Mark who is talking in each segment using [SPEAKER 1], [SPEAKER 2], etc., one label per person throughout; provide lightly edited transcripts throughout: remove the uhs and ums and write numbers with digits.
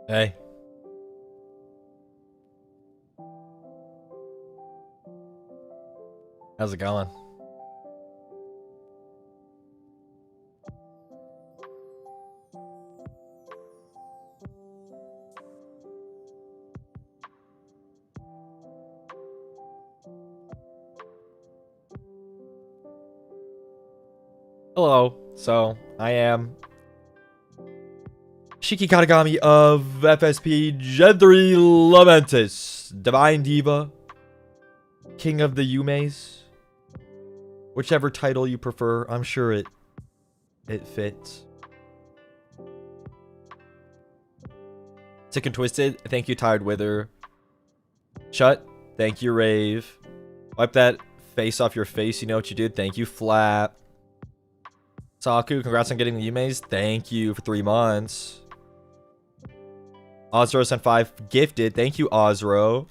[SPEAKER 1] Hey. How's it going? Hello. So, I am Shiki Katagami of FSP Gen 3 LAMENTUS. Divine Diva. King of the Yumeis. Whichever title you prefer, I'm sure it fits. Sick and Twisted, thank you, Tired Wither. Shut, thank you, Rave. Wipe that face off your face, you know what you did. Thank you, Flap. Saku, congrats on getting the Yumeis. Thank you for 3 months. Ozro sent 5 gifted. Thank you, Ozro.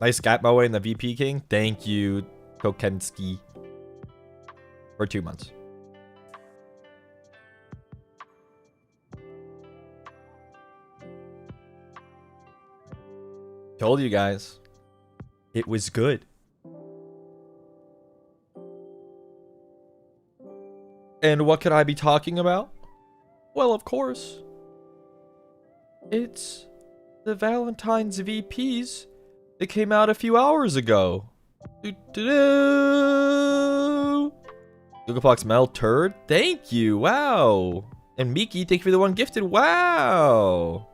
[SPEAKER 1] Nice gap moe in the VP King. Thank you, Kokensky. For 2 months. Told you guys. It was good. And what could I be talking about? Well, of course. It's the Valentine's VPs that came out a few hours ago. Googleplex Mel Turd, thank you. Wow. And Miki, thank you for the 1 gifted. Wow.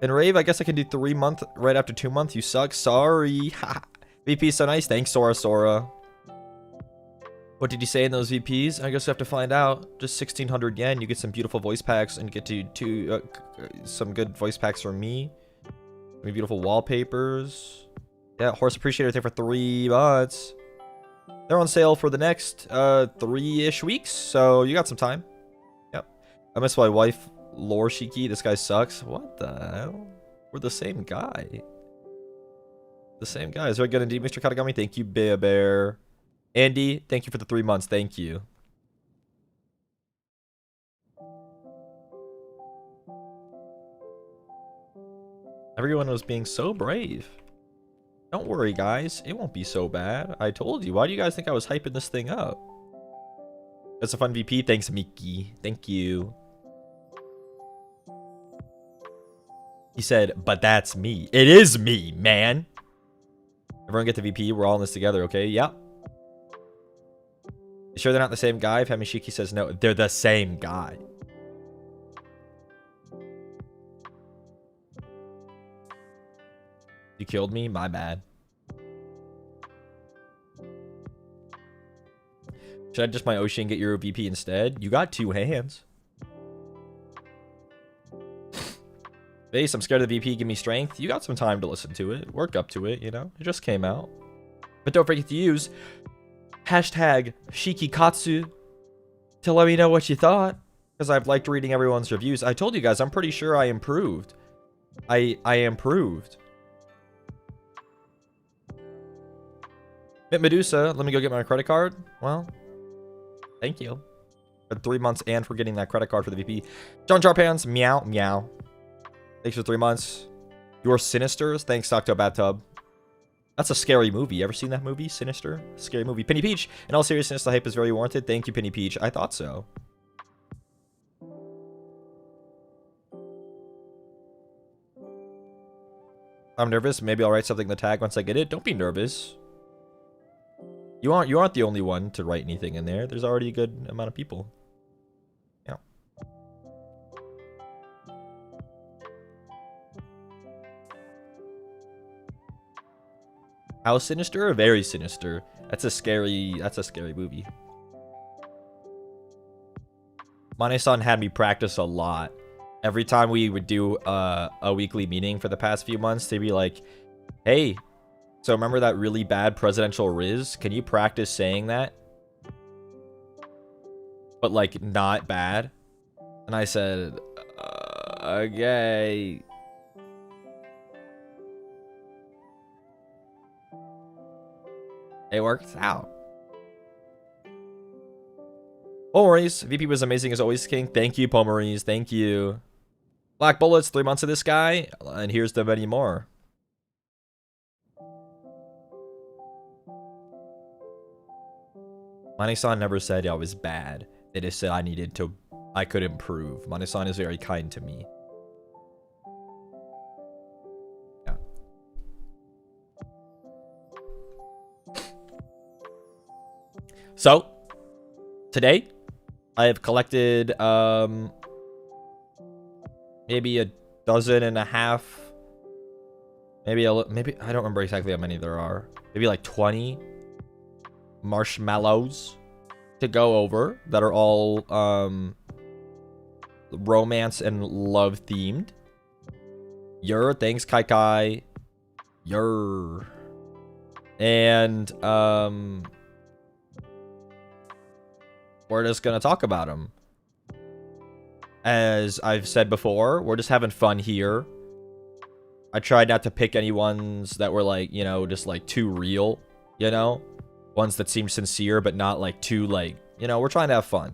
[SPEAKER 1] And Rave, I guess I can do 3 month right after 2 months. You suck. Sorry. VP is so nice. Thanks, Sora Sora. What did you say in those VPs? I guess we have to find out. Just 1,600 yen. You get some beautiful voice packs and get to some good voice packs from me. Beautiful wallpapers. Yeah, Horse Appreciator thing for 3 months. They're on sale for the next 3-ish weeks, so you got some time. Yep. I miss my wife, Lore Shiki. This guy sucks. What the hell? We're the same guy. The same guy. Is very good indeed, Mr. Katagami. Thank you, Bear Bear. Andy, thank you for the 3 months. Thank you. Everyone was being so brave. Don't worry, guys. It won't be so bad. I told you. Why do you guys think I was hyping this thing up? That's a fun VP. Thanks, Miki. Thank you. He said, but that's me. It is me, man. Everyone get the VP. We're all in this together, okay? Yep. You sure they're not the same guy? If Hamishiki says no, they're the same guy. You killed me? My bad. Should I just my Ocean get your VP instead? You got 2 hands. Base, I'm scared of the VP. Give me strength. You got some time to listen to it. Work up to it, you know? It just came out. But don't forget to use hashtag Shikikatsu to let me know what you thought. Because I've liked reading everyone's reviews. I told you guys, I'm pretty sure I improved. I improved. Medusa, let me go get my credit card. Well, thank you. for 3 months and for getting that credit card for the VP. John Charpans, meow, meow. Thanks for 3 months. You're Sinisters. Thanks, Dr. Bathtub. That's a scary movie. Ever seen that movie? Sinister? Scary movie. Penny Peach. In all seriousness, the hype is very warranted. Thank you, Penny Peach. I thought so. I'm nervous. Maybe I'll write something in the tag once I get it. Don't be nervous. You aren't the only one to write anything in there. There's already a good amount of people. Yeah. How sinister? Very sinister. That's a scary movie. Mane-san had me practice a lot. Every time we would do a weekly meeting for the past few months, they'd be like, hey, so remember that really bad presidential Riz? Can you practice saying that? But like not bad? And I said, okay. It worked out. Pomerize, VP was amazing as always, King. Thank you, Pomerize. Thank you. Black Bullets, 3 months of this guy. And here's the many more. Mane-san never said I was bad. They just said I could improve. Mane-san is very kind to me. Yeah. So, today, I have collected, maybe a dozen and a half. Maybe I don't remember exactly how many there are. Maybe like 20 marshmallows to go over that are all romance and love themed. Thanks Kai Kai. And we're just gonna talk about them. As I've said before, we're just having fun here. I tried not to pick any ones that were like, you know, just like too real, you know? Ones that seem sincere, but not like too like, you know, we're trying to have fun.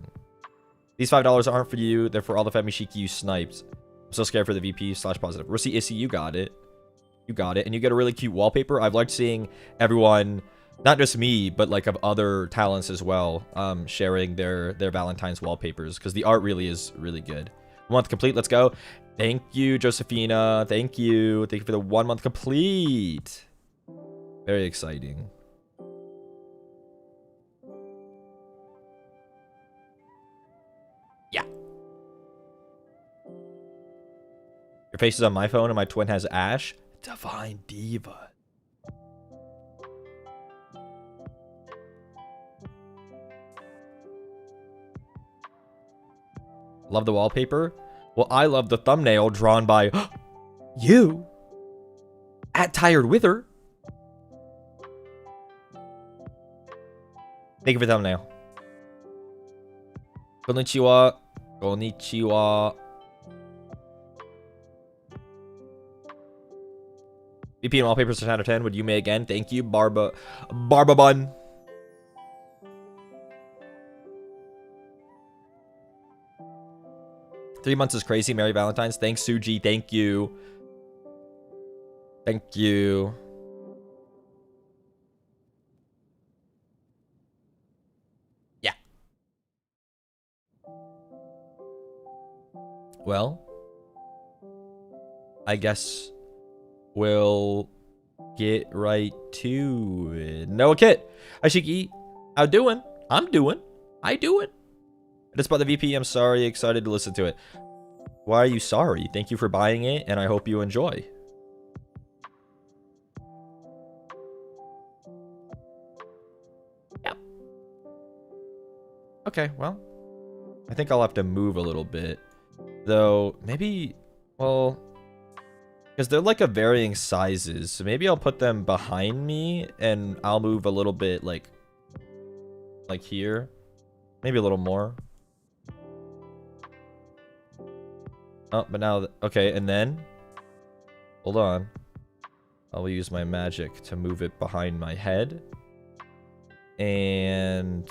[SPEAKER 1] These $5 aren't for you. They're for all the Femi Shiki you sniped. I'm so scared for the VP / positive. Russi Issy, you got it. You got it. And you get a really cute wallpaper. I've liked seeing everyone, not just me, but like of other talents as well, sharing their Valentine's wallpapers, because the art really is really good. 1 month complete. Let's go. Thank you, Josephina. Thank you. Thank you for the 1 month complete. Very exciting. Yeah. Your face is on my phone and my twin has Ash. Divine Diva. Love the wallpaper. Well, I love the thumbnail drawn by you at Tired Wither. Thank you for the thumbnail. Konnichiwa. Konnichiwa. VP and wallpapers 10 out of 10. Would you may again? Thank you, Barba Bun. Three months is crazy. Merry Valentine's. Thanks, Suji. Thank you. Thank you. Yeah. Well, I guess we'll get right to it. Noah Kit. Hi, Shiki. How doing? I'm doing. I doing. I just bought the VP. I'm sorry. Excited to listen to it. Why are you sorry? Thank you for buying it, and I hope you enjoy. Yep. Okay, well, I think I'll have to move a little bit. Though, maybe, well, because they're like of varying sizes. So maybe I'll put them behind me, and I'll move a little bit, like here. Maybe a little more. Oh, but now, okay, and then, hold on. I'll use my magic to move it behind my head. And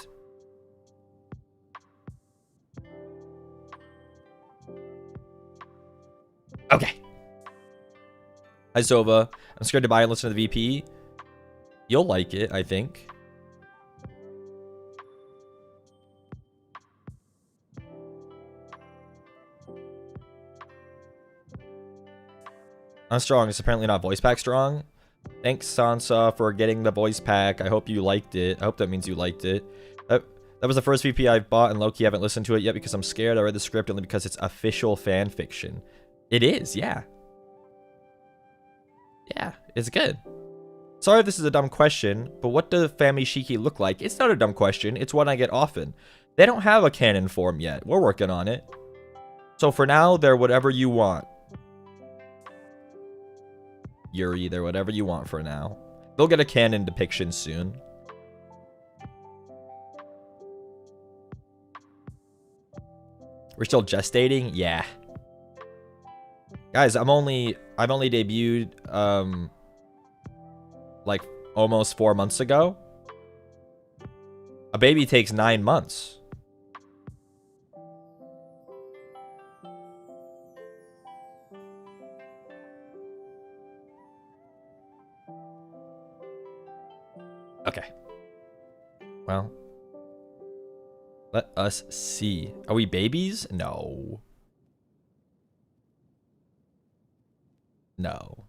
[SPEAKER 1] Okay. Hi, Sova. I'm scared to buy and listen to the VP. You'll like it, I think. I'm strong. It's apparently not voice pack strong. Thanks, Sansa, for getting the voice pack. I hope you liked it. I hope that means you liked it. That was the first VP I've bought, and low-key haven't listened to it yet because I'm scared. I read the script only because it's official fan fiction. It is, yeah. Yeah, it's good. Sorry if this is a dumb question, but what does Family Shiki look like? It's not a dumb question. It's one I get often. They don't have a canon form yet. We're working on it. So for now, they're whatever you want. Yuri, they're whatever you want for now. They'll get a canon depiction soon. We're still gestating? Yeah. Guys, I've only debuted like almost 4 months ago. A baby takes 9 months. Okay. Well, let us see. Are we babies? No. No.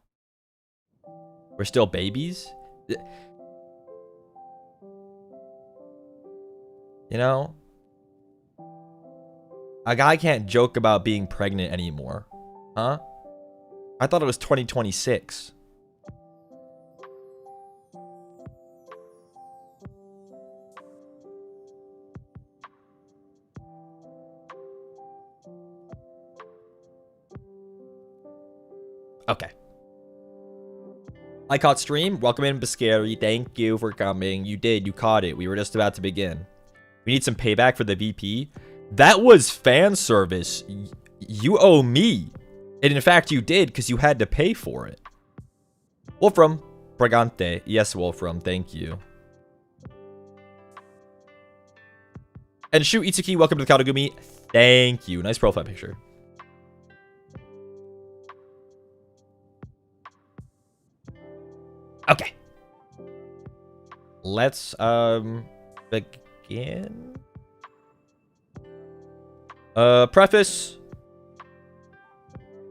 [SPEAKER 1] We're still babies? You know? A guy can't joke about being pregnant anymore. Huh? I thought it was 2026. Okay. I caught stream. Welcome in, Biscari. Thank you for coming. You did. You caught it. We were just about to begin. We need some payback for the VP. That was fan service. You owe me. And in fact, you did because you had to pay for it. Wolfram. Bragante. Yes, Wolfram. Thank you. And Shu Itsuki. Welcome to the Katagami. Thank you. Nice profile picture. Okay. Let's begin. Preface.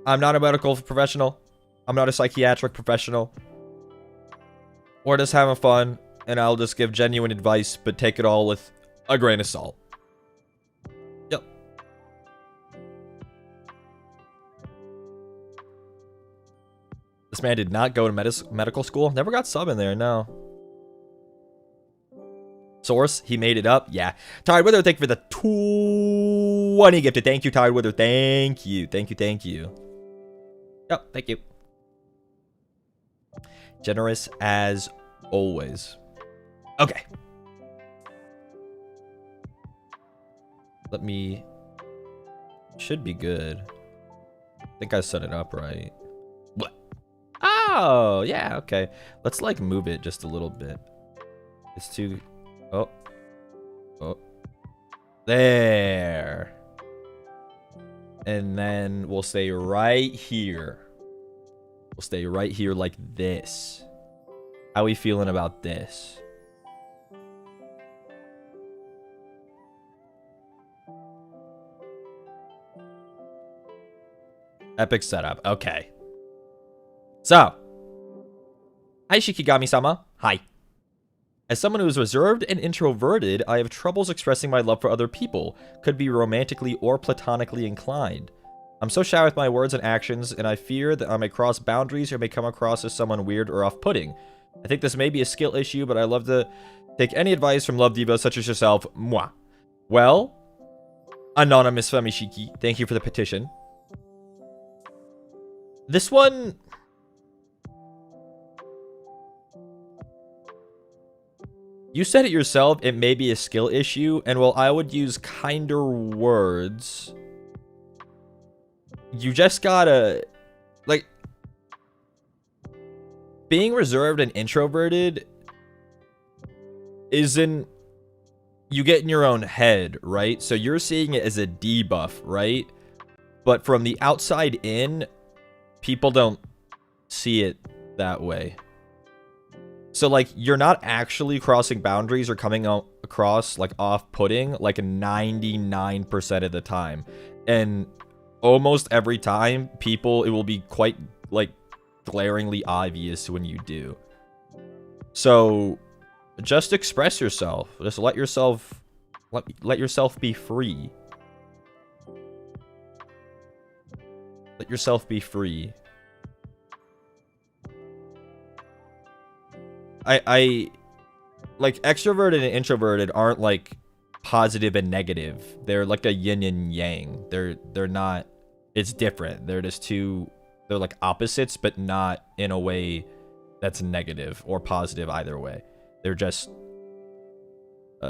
[SPEAKER 1] I'm not a medical professional. I'm not a psychiatric professional. We're just having fun, and I'll just give genuine advice, but take it all with a grain of salt. Yep. This man did not go to medical school. Never got sub in there, no. Source, he made it up. Yeah. Tired Wither, thank you for the 20 gifted. Thank you, Tired Wither. Thank you. Thank you, thank you. Yep, thank you. Generous as always. Okay. Let me... Should be good. I think I set it up right. What? Oh, yeah, okay. Let's, like, move it just a little bit. It's too... Oh. Oh. There. And then we'll stay right here. We'll stay right here like this. How are we feeling about this? Epic setup. Okay. So. Hi, Shikigami-sama. Hi. As someone who is reserved and introverted, I have troubles expressing my love for other people. Could be romantically or platonically inclined. I'm so shy with my words and actions, and I fear that I may cross boundaries or may come across as someone weird or off-putting. I think this may be a skill issue, but I love to take any advice from love divas such as yourself. Mwah. Well, Anonymous Femishiki, thank you for the petition. This one... You said it yourself, it may be a skill issue, and while I would use kinder words, you just gotta, like, being reserved and introverted isn't, you get in your own head, right? So you're seeing it as a debuff, right? But from the outside in, people don't see it that way. So, like, you're not actually crossing boundaries or coming across, like, off-putting, like, 99% of the time. And almost every time, it will be quite, like, glaringly obvious when you do. So, just express yourself. Just let yourself be free. Let yourself be free. I like, extroverted and introverted aren't like positive and negative. They're like a yin and yang. They're not, it's different. They're like opposites, but not in a way that's negative or positive either way. They're just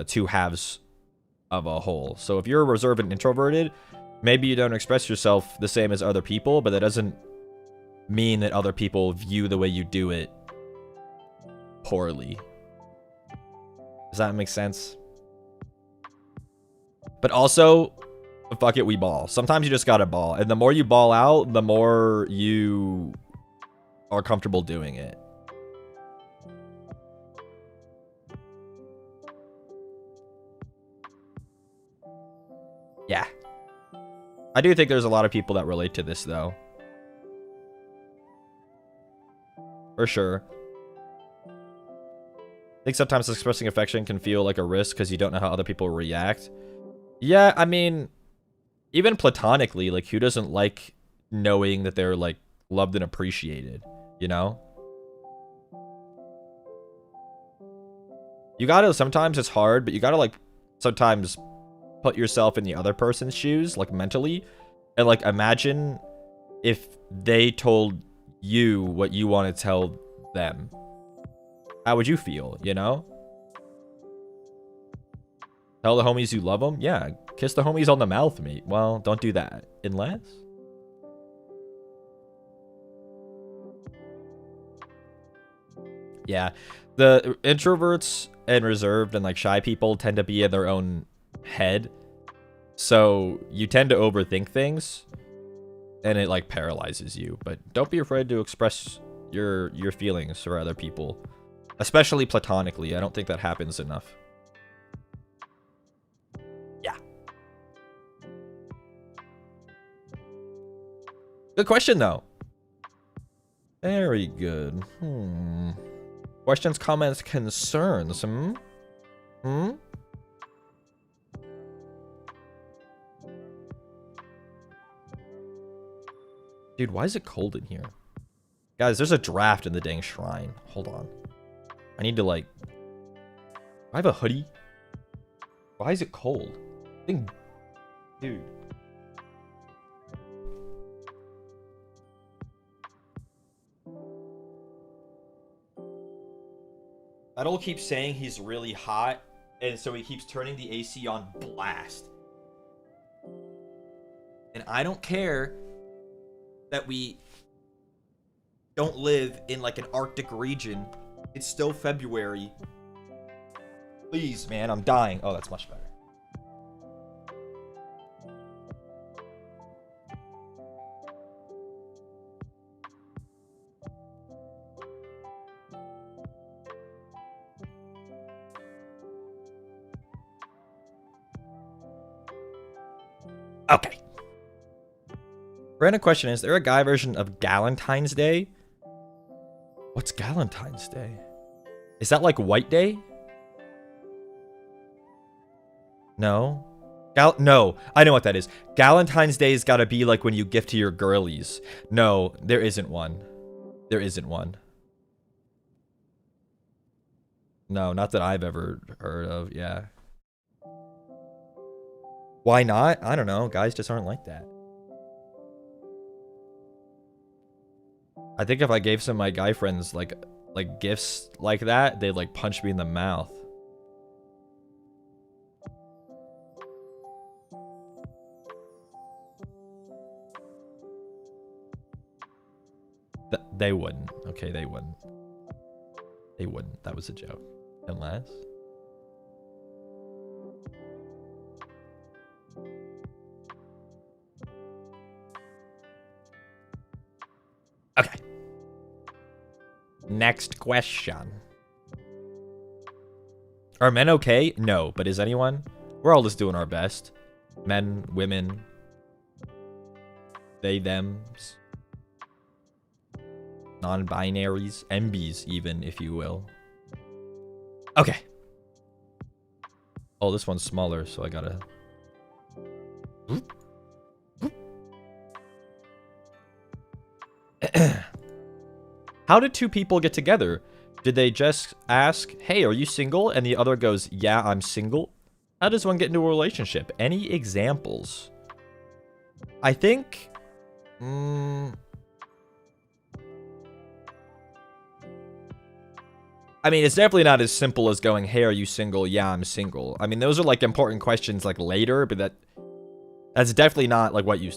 [SPEAKER 1] two halves of a whole. So if you're reserved and introverted, maybe you don't express yourself the same as other people, but that doesn't mean that other people view the way you do it poorly. Does that make sense? But also, fuck it, we ball. Sometimes you just gotta ball. And the more you ball out, the more you are comfortable doing it. Yeah. I do think there's a lot of people that relate to this, though. For sure. I think sometimes expressing affection can feel like a risk because you don't know how other people react. Yeah, I mean, even platonically, like, who doesn't like knowing that they're, like, loved and appreciated, you know? You gotta, sometimes it's hard, but you gotta, like, sometimes put yourself in the other person's shoes, like, mentally, and, like, imagine if they told you what you want to tell them. How would you feel, you know? Tell the homies you love them? Yeah, kiss the homies on the mouth, mate. Well, don't do that. Unless... Yeah. The introverts and reserved and, like, shy people tend to be in their own head. So you tend to overthink things. And it, like, paralyzes you. But don't be afraid to express your feelings for other people. Especially platonically. I don't think that happens enough. Yeah. Good question, though. Very good. Questions, comments, concerns. Dude, why is it cold in here? Guys, there's a draft in the dang shrine. Hold on. I need to, like... I have a hoodie. Why is it cold? Dude. Metal keeps saying he's really hot, and so he keeps turning the AC on blast. And I don't care that we don't live in, like, an Arctic region. It's still February. Please, man, I'm dying. Oh, that's much better. Okay. Random question. Is there a guy version of Valentine's Day? What's Valentine's Day? Is that like White Day? No. No, I know what that is. Valentine's Day's gotta be like when you gift to your girlies. No, there isn't one. There isn't one. No, not that I've ever heard of, yeah. Why not? I don't know. Guys just aren't like that. I think if I gave some of my guy friends like gifts like that, they'd like punch me in the mouth. They wouldn't. Okay, they wouldn't. They wouldn't. That was a joke. Unless... Okay. Next question. Are men okay? No, but is anyone? We're all just doing our best. Men, women, they, thems, non-binaries, MBs even, if you will. Okay. Oh, this one's smaller, so I gotta... How did two people get together? Did they just ask, hey, are you single? And the other goes, yeah, I'm single. How does one get into a relationship? Any examples? I think... I mean, it's definitely not as simple as going, hey, are you single? Yeah, I'm single. I mean, those are, like, important questions, like, later, but that's definitely not, like, what you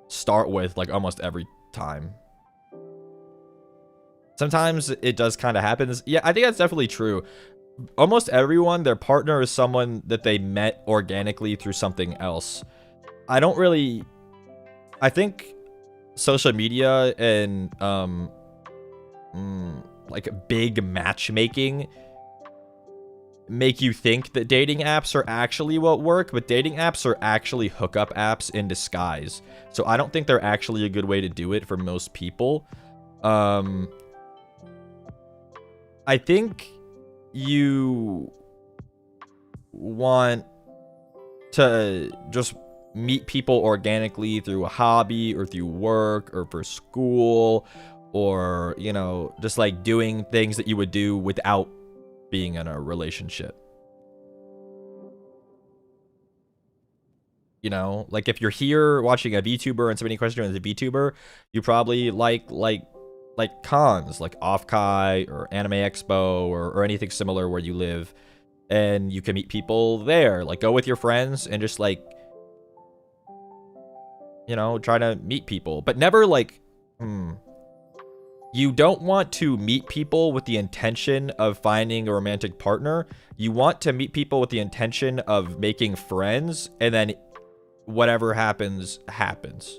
[SPEAKER 1] start with, like, almost every time. Sometimes it does kind of happen. Yeah, I think that's definitely true. Almost everyone, their partner is someone that they met organically through something else. I think social media and, like, big matchmaking make you think that dating apps are actually what work, but dating apps are actually hookup apps in disguise. So I don't think they're actually a good way to do it for most people. I think you want to just meet people organically through a hobby or through work or for school or, you know, just like doing things that you would do without being in a relationship. You know, like if you're here watching a VTuber and somebody questions you as a VTuber, you probably like cons like Off-Kai or Anime Expo or anything similar where you live, and you can meet people there. Like, go with your friends and just, like, you know, try to meet people, but never like you don't want to meet people with the intention of finding a romantic partner. You want to meet people with the intention of making friends, and then whatever happens happens.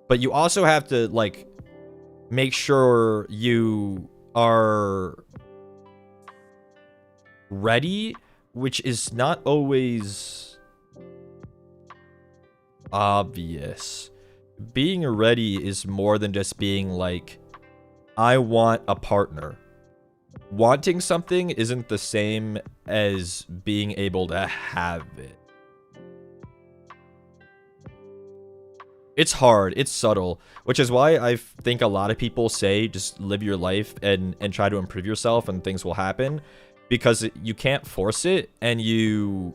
[SPEAKER 1] But you also have to, like, make sure you are ready, which is not always obvious. Being ready is more than just being like, I want a partner. Wanting something isn't the same as being able to have it. It's hard, it's subtle, which is why I think a lot of people say just live your life and try to improve yourself and things will happen, because you can't force it, and you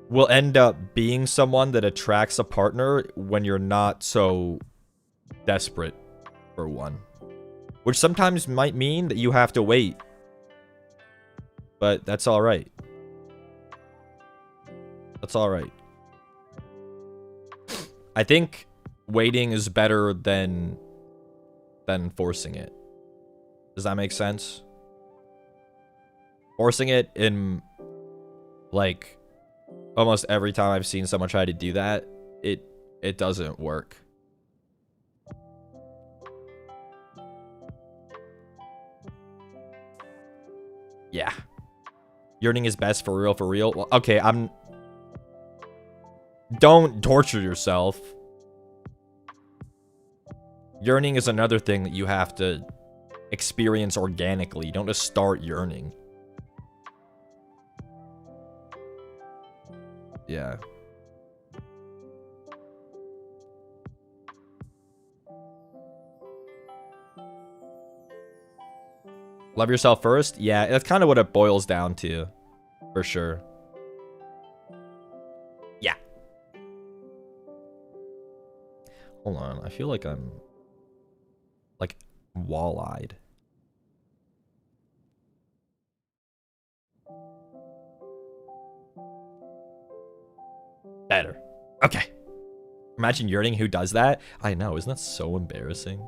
[SPEAKER 1] will end up being someone that attracts a partner when you're not so desperate for one, which sometimes might mean that you have to wait, but that's all right. That's all right. I think waiting is better than forcing it. Does that make sense? Forcing it, in like almost every time I've seen someone try to do that, it doesn't work. Yeah. Yearning is best, for real, for real. Well, okay, don't torture yourself. Yearning is another thing that you have to experience organically. You don't just start yearning. Yeah. Love yourself first? Yeah, that's kind of what it boils down to. For sure. Yeah. Hold on. I feel like I'm, like, wall-eyed. Better. Okay. Imagine yearning. Who does that? I know. Isn't that so embarrassing?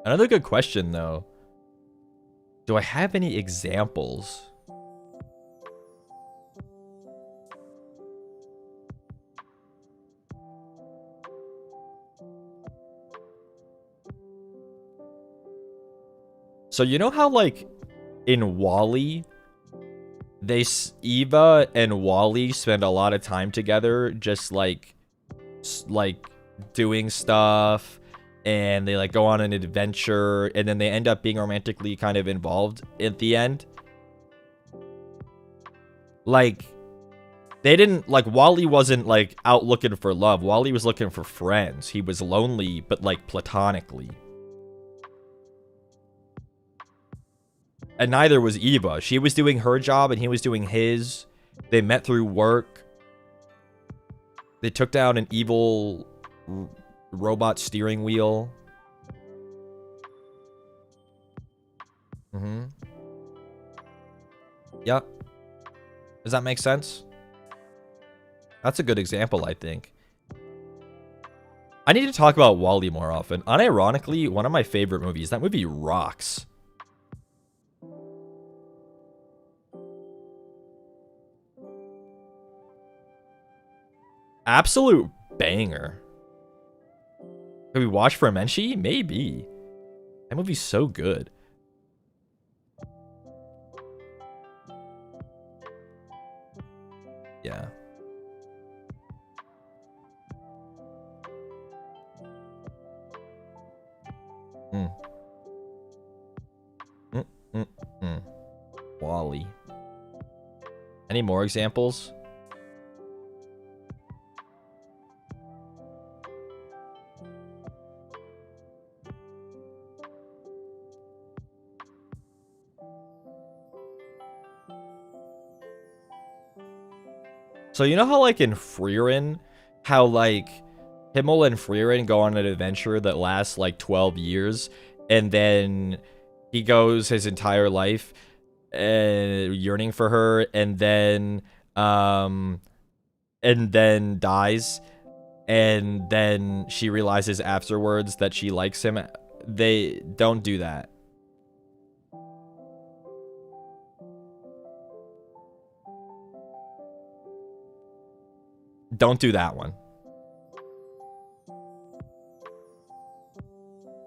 [SPEAKER 1] Another good question, though. Do I have any examples? So you know how, like, in Wall-E, Eva and Wall-E spend a lot of time together, just like doing stuff, and they like go on an adventure, and then they end up being romantically kind of involved at the end. Like, they didn't, like, Wall-E wasn't like out looking for love. Wall-E was looking for friends. He was lonely, but like platonically. And neither was Eva. She was doing her job and he was doing his. They met through work. They took down an evil robot steering wheel. Yep. Does that make sense? That's a good example, I think. I need to talk about Wall-E more often. Unironically, one of my favorite movies. That movie rocks. Absolute banger. Have we watched Fremenshi? Maybe. That movie's so good. Yeah. Wall-E. Any more examples? So you know how, like, in Frieren, how, like, Himmel and Frieren go on an adventure that lasts, like, 12 years, and then he goes his entire life yearning for her, and then dies, and then she realizes afterwards that she likes him. They don't do that. Don't do that one.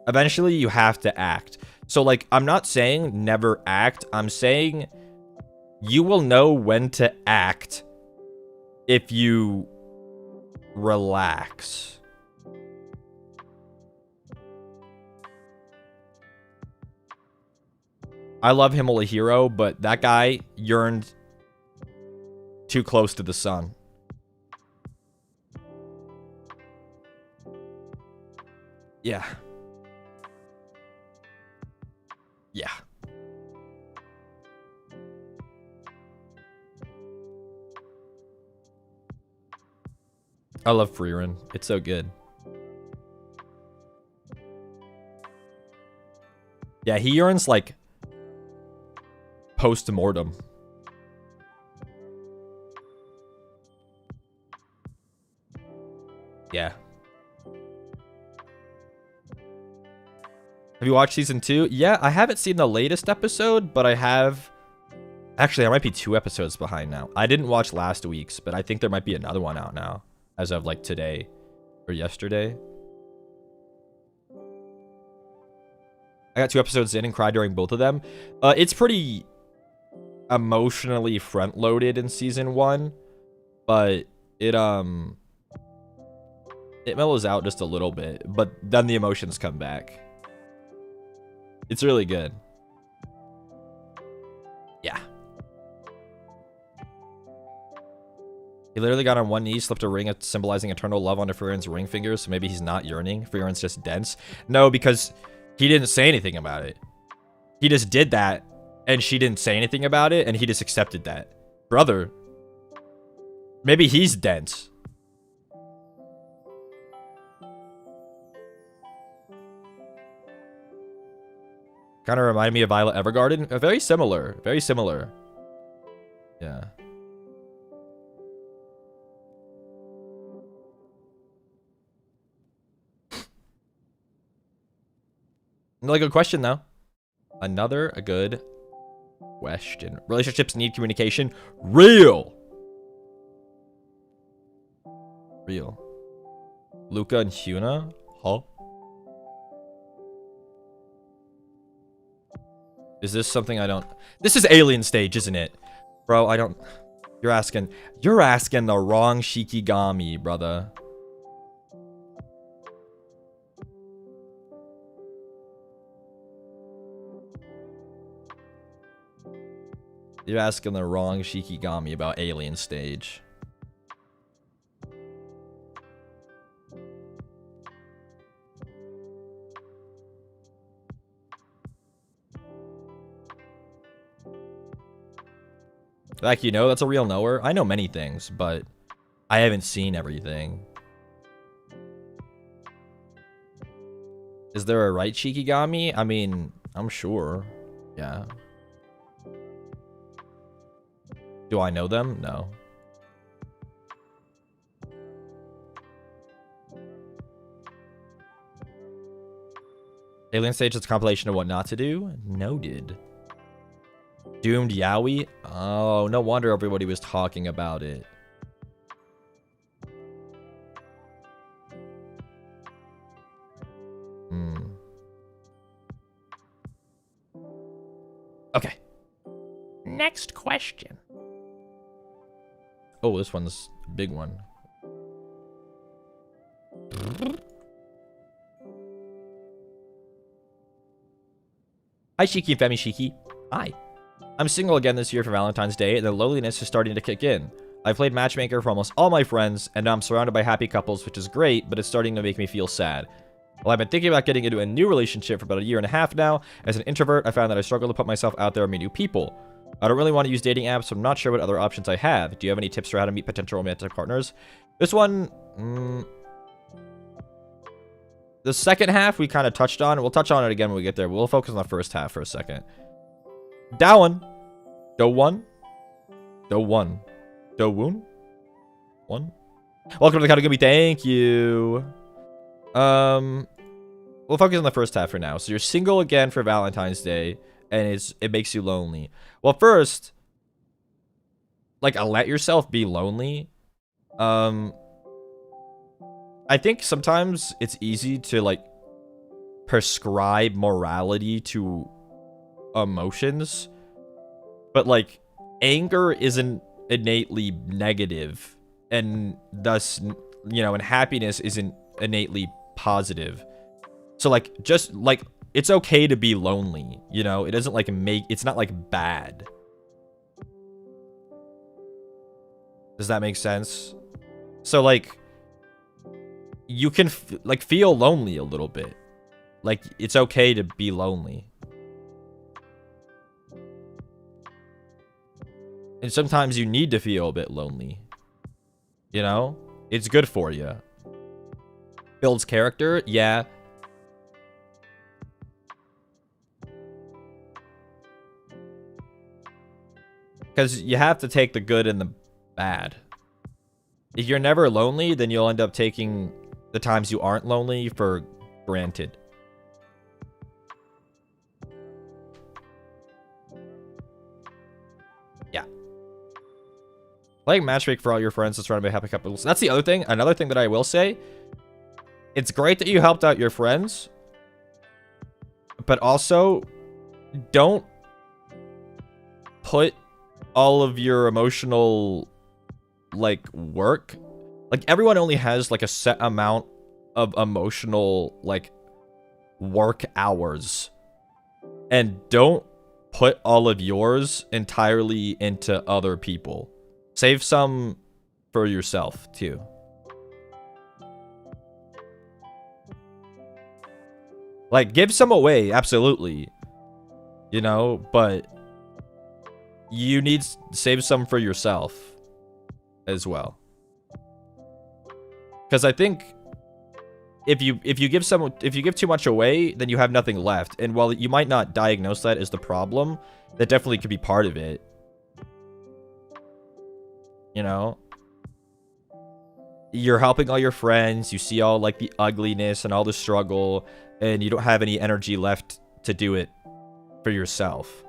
[SPEAKER 1] Eventually, you have to act. So, like, I'm not saying never act. I'm saying you will know when to act if you relax. I love Himmel a hero, but that guy yearned too close to the sun. Yeah. Yeah. I love Frieren. It's so good. Yeah, he yearns, like, post-mortem. Yeah. Have you watched season 2? Yeah, I haven't seen the latest episode, but I have... Actually, I might be 2 episodes behind now. I didn't watch last week's, but I think there might be another one out now, as of, like, today or yesterday. I got 2 episodes in and cried during both of them. It's pretty emotionally front-loaded in season 1, but it mellows out just a little bit, but then the emotions come back. It's really good. Yeah. He literally got on one knee, slipped a ring symbolizing eternal love onto Frieren's ring fingers, so maybe he's not yearning. Frieren's just dense. No, because he didn't say anything about it. He just did that, and she didn't say anything about it, and he just accepted that. Brother, maybe he's dense. Kind of remind me of Violet Evergarden. Very similar. Very similar. Yeah. Another good question, though. Another good question. Relationships need communication. Real. Real. Luca and Huna? Huh? Is this something I don't... This is alien stage, isn't it? Bro, I don't... You're asking the wrong Shikigami, brother. You're asking the wrong Shikigami about alien stage. Like, you know, that's a real knower. I know many things, but I haven't seen everything. Is there a right Shikigami? I mean, I'm sure. Yeah. Do I know them? No. Alien Stage is a compilation of what not to do? Noted. Doomed Yaoi? Oh, no wonder everybody was talking about it. Okay. Next question. Oh, this one's a big one. Hi, Shiki and Femi Shiki. Hi. I'm single again this year for Valentine's Day, and the loneliness is starting to kick in. I've played matchmaker for almost all my friends, and now I'm surrounded by happy couples, which is great, but it's starting to make me feel sad. Well, I've been thinking about getting into a new relationship for about 1.5 years now. As an introvert, I found that I struggle to put myself out there and meet new people. I don't really want to use dating apps, so I'm not sure what other options I have. Do you have any tips for how to meet potential romantic partners? This one... the second half we kind of touched on. We'll touch on it again when we get there. We'll focus on the first half for a second. Dowan. Do-one. Do-one. Do-woon? One. Welcome to the Katagami. Thank you. We'll focus on the first half for now. So you're single again for Valentine's Day, and it makes you lonely. Well, first, like, let yourself be lonely. I think sometimes it's easy to, like, prescribe morality to emotions, but, like, anger isn't innately negative, and thus, you know, and happiness isn't innately positive. So, like, just, like, it's okay to be lonely, you know? It doesn't, like, it's not, like, bad. Does that make sense? So, like, you can, like, feel lonely a little bit. Like, it's okay to be lonely. And sometimes you need to feel a bit lonely. You know? It's good for you. Builds character? Yeah. Because you have to take the good and the bad. If you're never lonely, then you'll end up taking the times you aren't lonely for granted. Yeah. Playing matchmake for all your friends is trying to be happy couples. That's the other thing. Another thing that I will say. It's great that you helped out your friends. But also, don't put all of your emotional, like, work. Like, everyone only has, like, a set amount of emotional, like, work hours. And don't put all of yours entirely into other people. Save some for yourself, too. Like, give some away, absolutely. You know, but you need to save some for yourself as well. Because I think if you give too much away, then you have nothing left. And while you might not diagnose that as the problem, that definitely could be part of it. You know? You're helping all your friends, you see all, like, the ugliness and all the struggle, and you don't have any energy left to do it for yourself.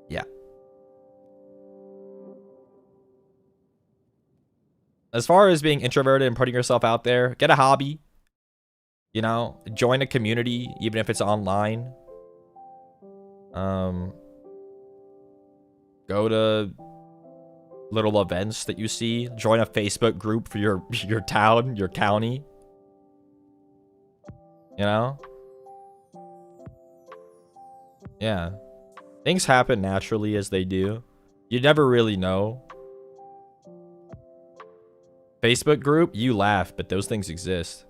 [SPEAKER 1] Yeah. As far as being introverted and putting yourself out there, get a hobby. You know, join a community, even if it's online. Go to little events that you see. Join a Facebook group for your town, your county. You know? Yeah. Things happen naturally as they do. You never really know. Facebook group, you laugh, but those things exist.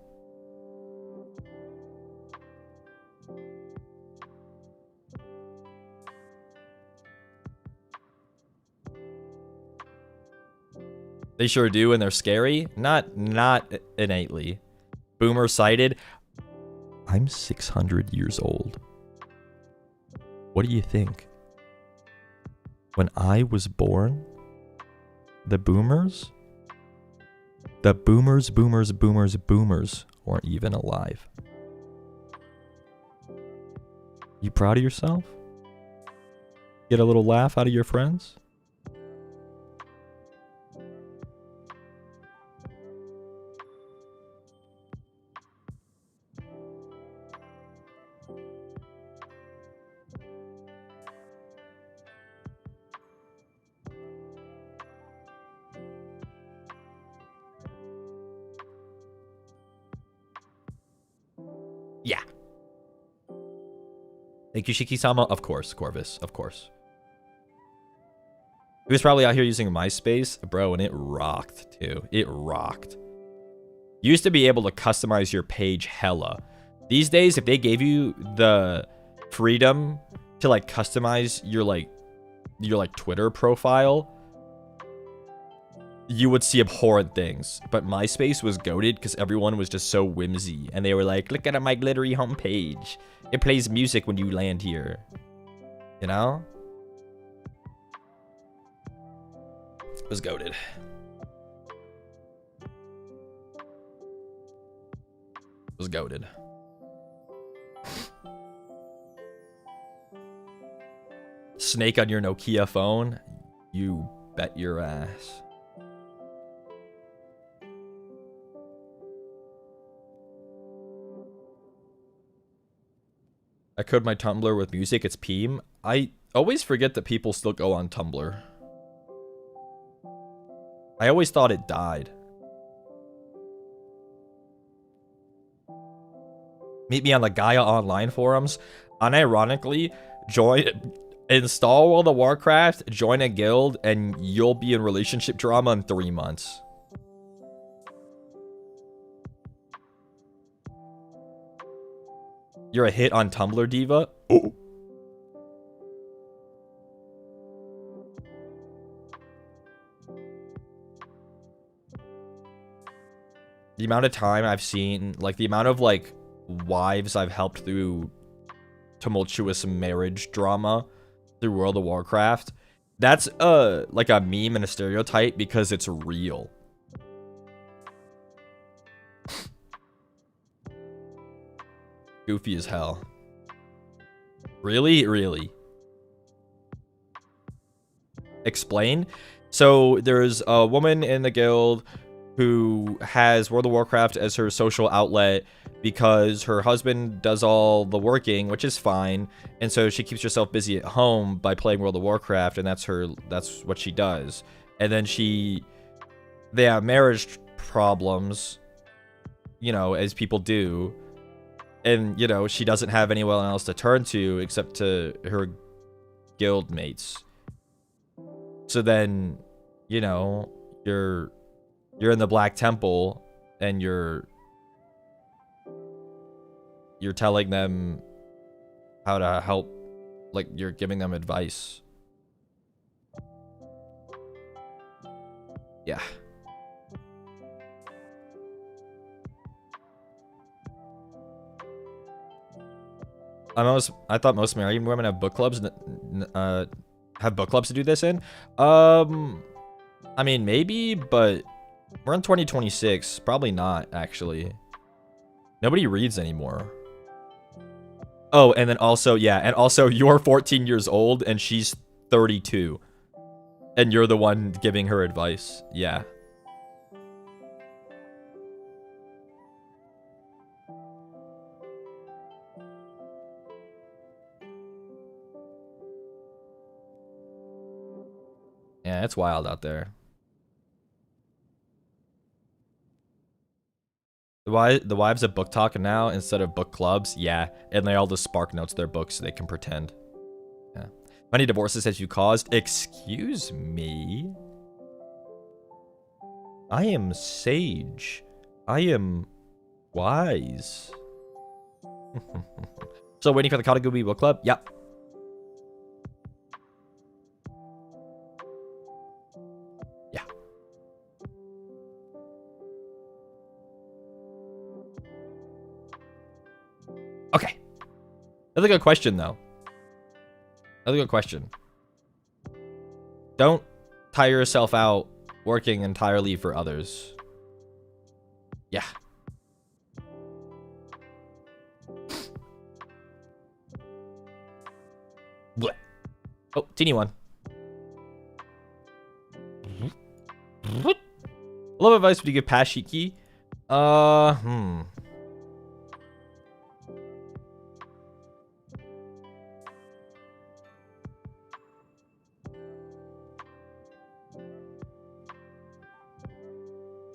[SPEAKER 1] They sure do, and they're scary. Not innately. Boomer cited. I'm 600 years old. What do you think? When I was born, the boomers weren't even alive. You proud of yourself? Get a little laugh out of your friends? Yeah. Thank you, Shiki-sama. Of course, Corvus. Of course. He was probably out here using MySpace. Bro, and it rocked, too. It rocked. You used to be able to customize your page hella. These days, if they gave you the freedom to, like, customize your Twitter profile, you would see abhorrent things. But MySpace was goated because everyone was just so whimsy. And they were like, look at my glittery homepage. It plays music when you land here. You know? It was goated. It was goated. Snake on your Nokia phone? You bet your ass. I code my Tumblr with music. It's Peem. I always forget that people still go on Tumblr. I always thought it died. Meet me on the Gaia Online forums. Unironically, install World of Warcraft, join a guild, and you'll be in relationship drama in 3 months. You're a hit on Tumblr, Diva? Oh. The amount of time I've seen, like, the amount of, like, wives I've helped through tumultuous marriage drama through World of Warcraft, that's, like a meme and a stereotype because it's real. Goofy as hell. Really? Really? Explain? So there's a woman in the guild who has World of Warcraft as her social outlet because her husband does all the working, which is fine, and so she keeps herself busy at home by playing World of Warcraft, and that's what she does. And then they have marriage problems, you know, as people do. And, you know, she doesn't have anyone else to turn to except to her guild mates. So then, you know, you're in the Black Temple and you're telling them how to help, like, you're giving them advice. Yeah. I thought most married women have book clubs to do this in. I mean, maybe, but we're in 2026. Probably not, actually. Nobody reads anymore. Oh, and then also, yeah, and also you're 14 years old and she's 32. And you're the one giving her advice. Yeah. Yeah, it's wild out there. The wives of book talk now instead of book clubs. Yeah, and they all just spark notes their books so they can pretend. Yeah. Many divorces has you caused? Excuse me? I am sage. I am wise. So waiting for the Katagami book club? Yep. Yeah. Okay. That's a good question, though. That's a good question. Don't tire yourself out working entirely for others. Yeah. Blech. Oh, teeny one. What love advice would you give past Shiki?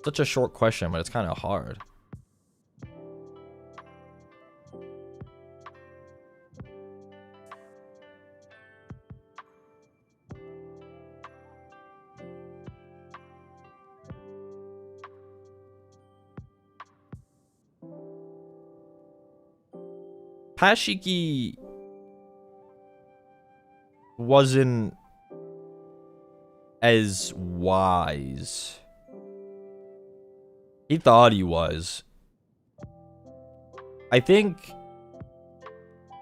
[SPEAKER 1] Such a short question, but it's kind of hard. Pashiki wasn't as wise. He thought he was. I think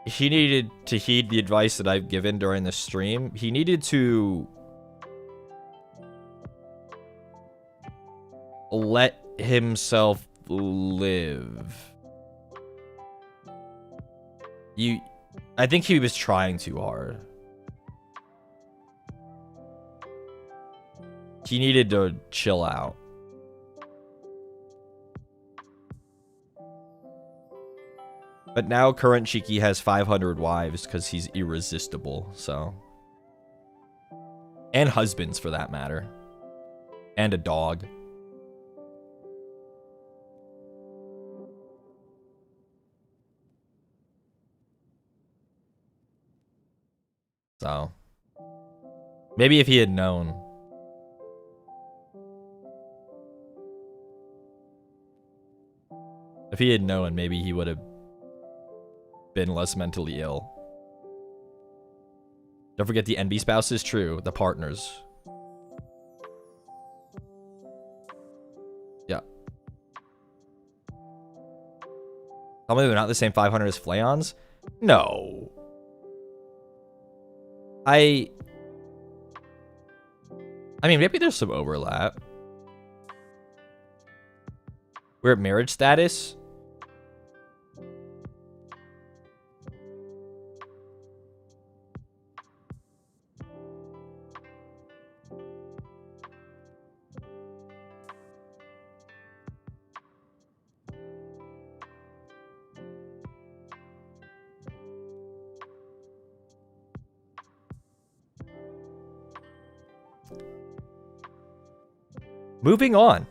[SPEAKER 1] he needed to heed the advice that I've given during the stream. He needed to let himself live. I think he was trying too hard. He needed to chill out. But now current Shiki has 500 wives because he's irresistible, so. And husbands, for that matter. And a dog. So. Maybe if he had known. If he had known, maybe he would have been less mentally ill. Don't forget the NB spouses, true. The partners. Yeah. Tell me they're not the same 500 as Flayons? No. I mean, maybe there's some overlap. We're at marriage status. Moving on.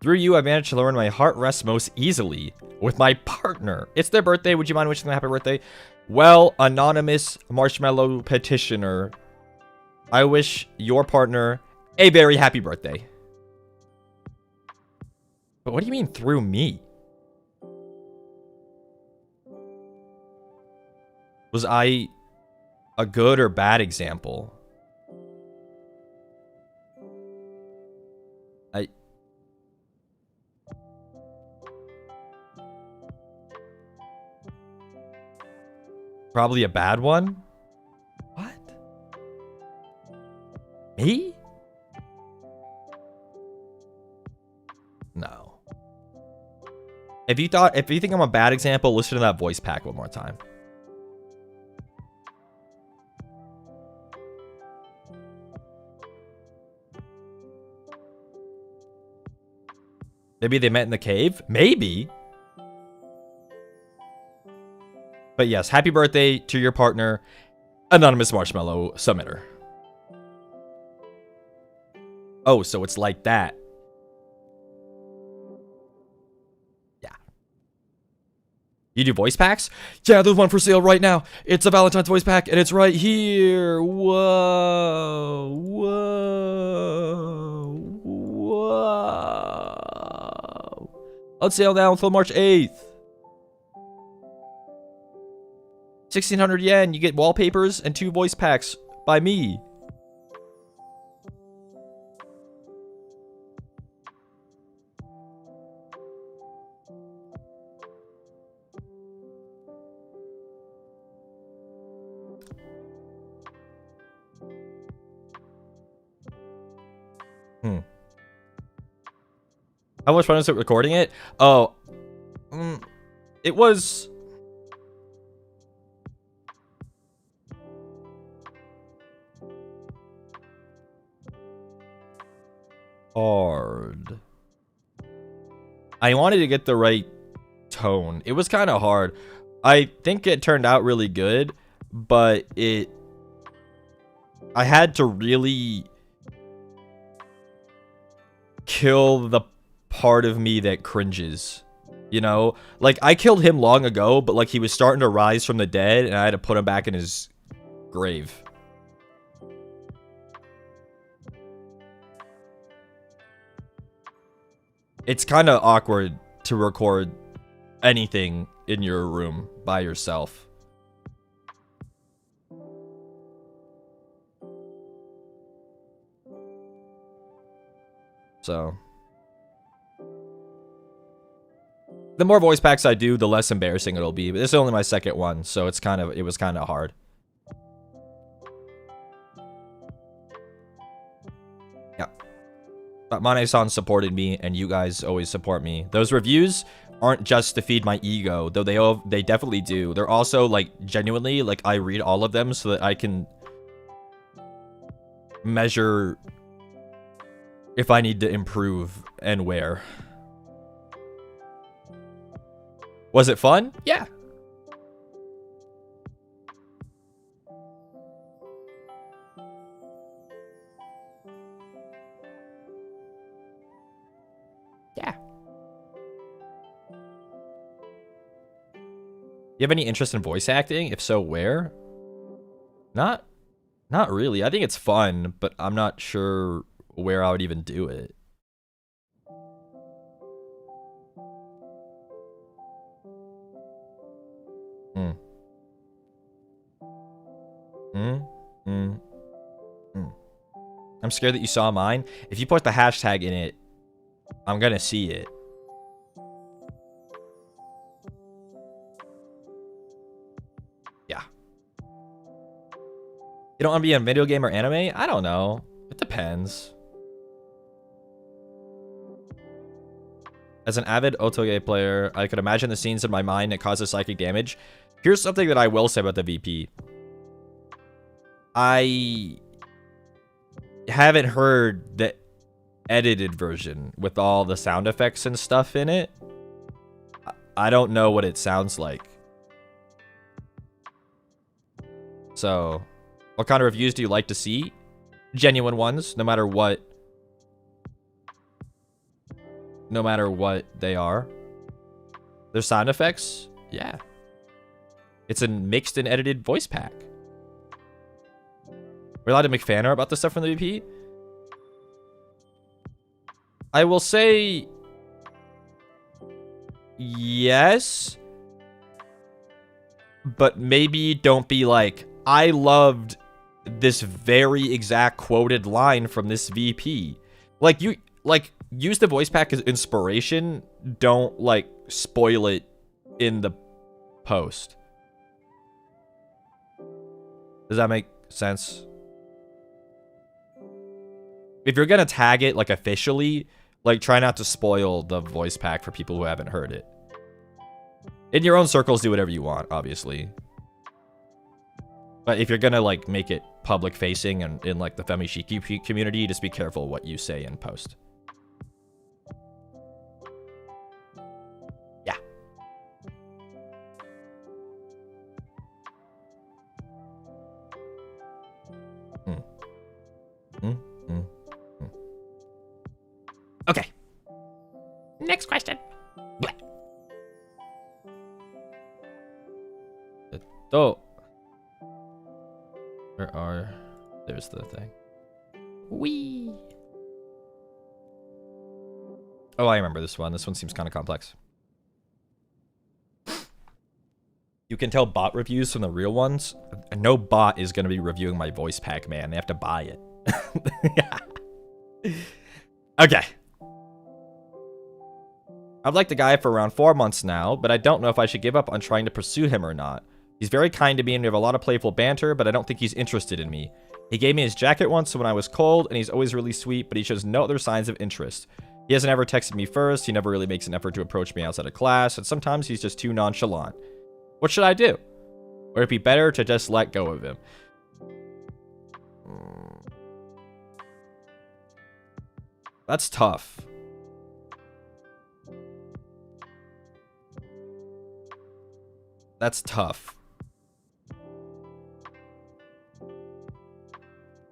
[SPEAKER 1] Through you, I managed to learn my heart rests most easily with my partner. It's their birthday. Would you mind wishing them a happy birthday? Well, anonymous marshmallow petitioner, I wish your partner a very happy birthday. But what do you mean through me? Was I a good or bad example? Probably a bad one? What? Me? No. If you think I'm a bad example, listen to that voice pack one more time. Maybe they met in the cave? Maybe. But yes, happy birthday to your partner, Anonymous Marshmallow Submitter. Oh, so it's like that. Yeah. You do voice packs? Yeah, there's one for sale right now. It's a Valentine's voice pack, and it's right here. Whoa. Whoa. Whoa. On sale now until March 8th. 1,600 yen. You get wallpapers and 2 voice packs by me. How much fun was it recording it? Oh, it was hard. I wanted to get the right tone. It was kind of hard. I think it turned out really good, but I had to really kill the part of me that cringes. You know? Like, I killed him long ago, but like he was starting to rise from the dead, and I had to put him back in his grave. It's kind of awkward to record anything in your room by yourself. So the more voice packs I do, the less embarrassing it'll be. But this is only my second one, so it was kind of hard. Yeah. But Mane-san supported me, and you guys always support me. Those reviews aren't just to feed my ego, though they definitely do. They're also, like, genuinely, like, I read all of them so that I can measure if I need to improve and where. Was it fun? Yeah. Yeah. You have any interest in voice acting? If so, where? Not really. I think it's fun, but I'm not sure where I would even do it. I'm scared that you saw mine. If you put the hashtag in it, I'm gonna see it. Yeah. You don't want to be in video game or anime? I don't know. It depends. As an avid otoge player, I could imagine the scenes in my mind that causes psychic damage. Here's something that I will say about the VP. I haven't heard the edited version with all the sound effects and stuff in it. I don't know what it sounds like. So, what kind of reviews do you like to see? Genuine ones, no matter what. No matter what they are. There's sound effects? Yeah. It's a mixed and edited voice pack. We're allowed to make fan art about this stuff from the VP? I will say yes, but maybe don't be like, I loved this very exact quoted line from this VP. Like, use the voice pack as inspiration. Don't, like, spoil it in the post. Does that make sense? If you're gonna tag it, like, officially, like, try not to spoil the voice pack for people who haven't heard it. In your own circles, do whatever you want, obviously. But if you're gonna, like, make it public-facing and in, like, the Femi Shiki community, just be careful what you say in post. Yeah. Mm. Mm. Okay. Next question. Blah. Oh. Where are... There's the thing. Wee. Oh, I remember this one. This one seems kind of complex. You can tell bot reviews from the real ones. No bot is going to be reviewing my voice pack, man. They have to buy it. Yeah. Okay. I've liked the guy for around 4 months now, but I don't know if I should give up on trying to pursue him or not. He's very kind to me and we have a lot of playful banter, but I don't think he's interested in me. He gave me his jacket once when I was cold, and he's always really sweet, but he shows no other signs of interest. He hasn't ever texted me first, he never really makes an effort to approach me outside of class, and sometimes he's just too nonchalant. What should I do? Would it be better to just let go of him? That's tough. That's tough.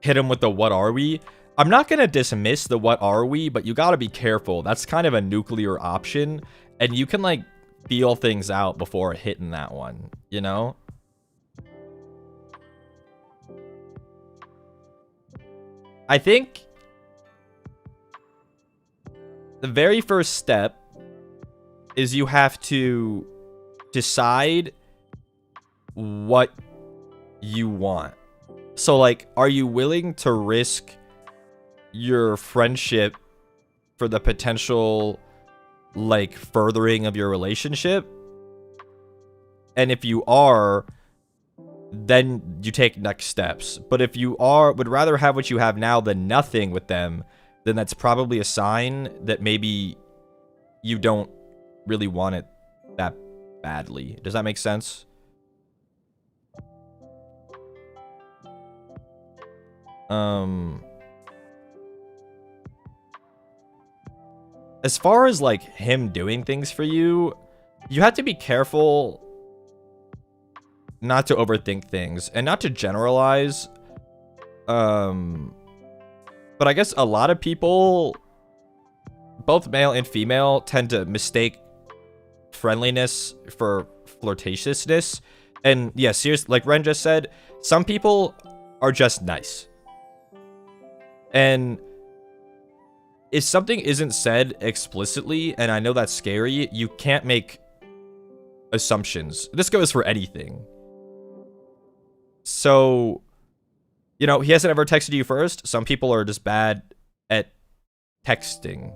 [SPEAKER 1] Hit him with the what are we? I'm not going to dismiss the what are we, but you got to be careful. That's kind of a nuclear option, and you can like feel things out before hitting that one, you know? I think the very first step is you have to decide what you want. So, like, are you willing to risk your friendship for the potential, like, furthering of your relationship? And if you are, then you take next steps. But if you would rather have what you have now than nothing with them, then that's probably a sign that maybe you don't really want it that badly. Does that make sense? As far as like him doing things for you, you have to be careful not to overthink things and not to generalize. But I guess a lot of people, both male and female, tend to mistake friendliness for flirtatiousness. And yeah, seriously, like Ren just said, some people are just nice. And if something isn't said explicitly, and I know that's scary, you can't make assumptions. This goes for anything. So, you know, he hasn't ever texted you first. Some people are just bad at texting.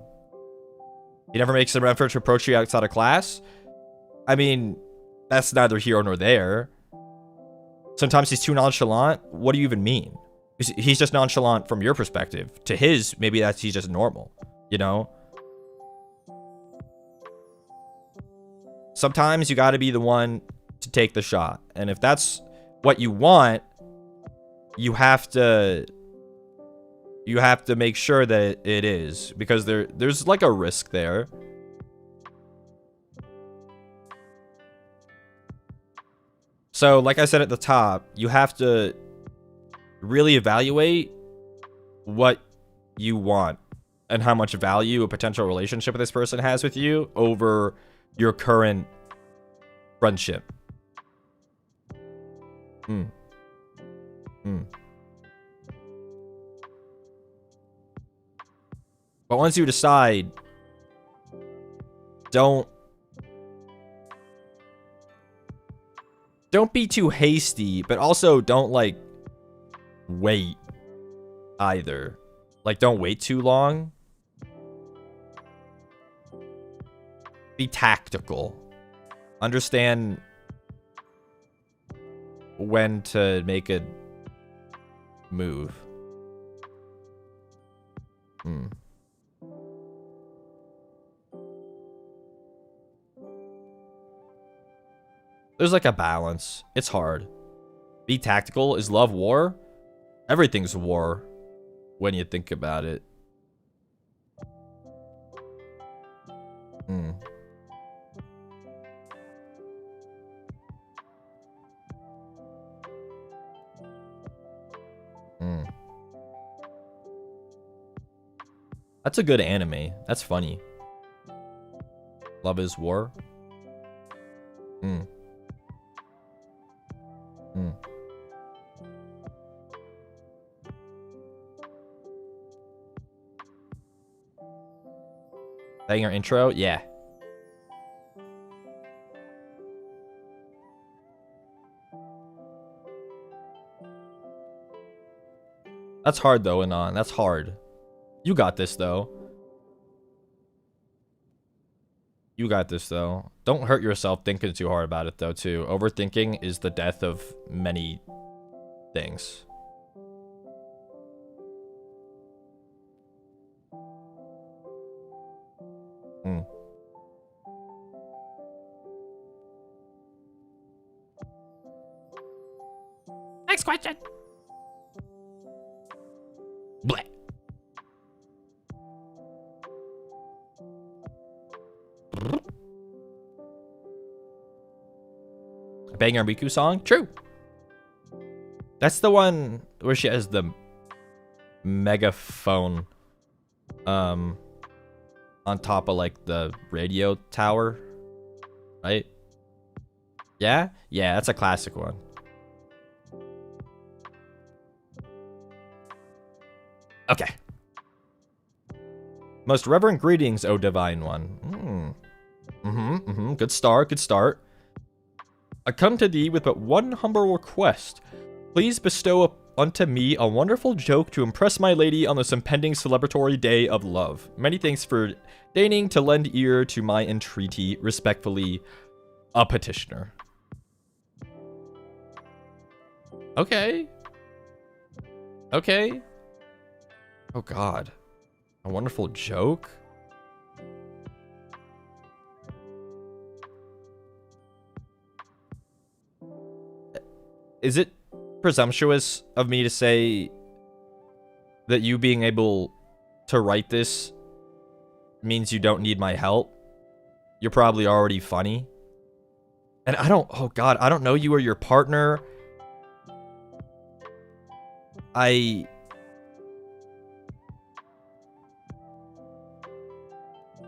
[SPEAKER 1] He never makes an effort to approach you outside of class. I mean, that's neither here nor there. Sometimes he's too nonchalant. What do you even mean? He's just nonchalant from your perspective. To his, maybe he's just normal, you know? Sometimes you got to be the one to take the shot. And if that's what you want, you have to make sure that it is, because there's like a risk there. So, like I said at the top, you have to really evaluate what you want and how much value a potential relationship with this person has with you over your current friendship. But once you decide, don't be too hasty, but also don't like wait either. Like, don't wait too long. Be tactical. Understand when to make a move. There's like a balance. It's hard. Be tactical. Is love war? Everything's war when you think about it. That's a good anime. That's funny. Love is War. Hmm. Hmm. Banger intro? Yeah. That's hard though, Anon. That's hard. You got this though. You got this though. Don't hurt yourself thinking too hard about it though too. Overthinking is the death of many things. Hmm. Next question. Bleh. Banger Miku song? True. That's the one where she has the megaphone on top of like the radio tower, right? Yeah? Yeah, that's a classic one. Okay. Most reverent greetings, O divine one. Good start, good start. I come to thee with but one humble request. Please bestow unto me a wonderful joke to impress my lady on this impending celebratory day of love. Many thanks for deigning to lend ear to my entreaty. Respectfully, a petitioner. Okay. Okay. Oh God. A wonderful joke? Is it presumptuous of me to say that you being able to write this means you don't need my help? You're probably already funny. And I don't, oh God, I don't know you or your partner.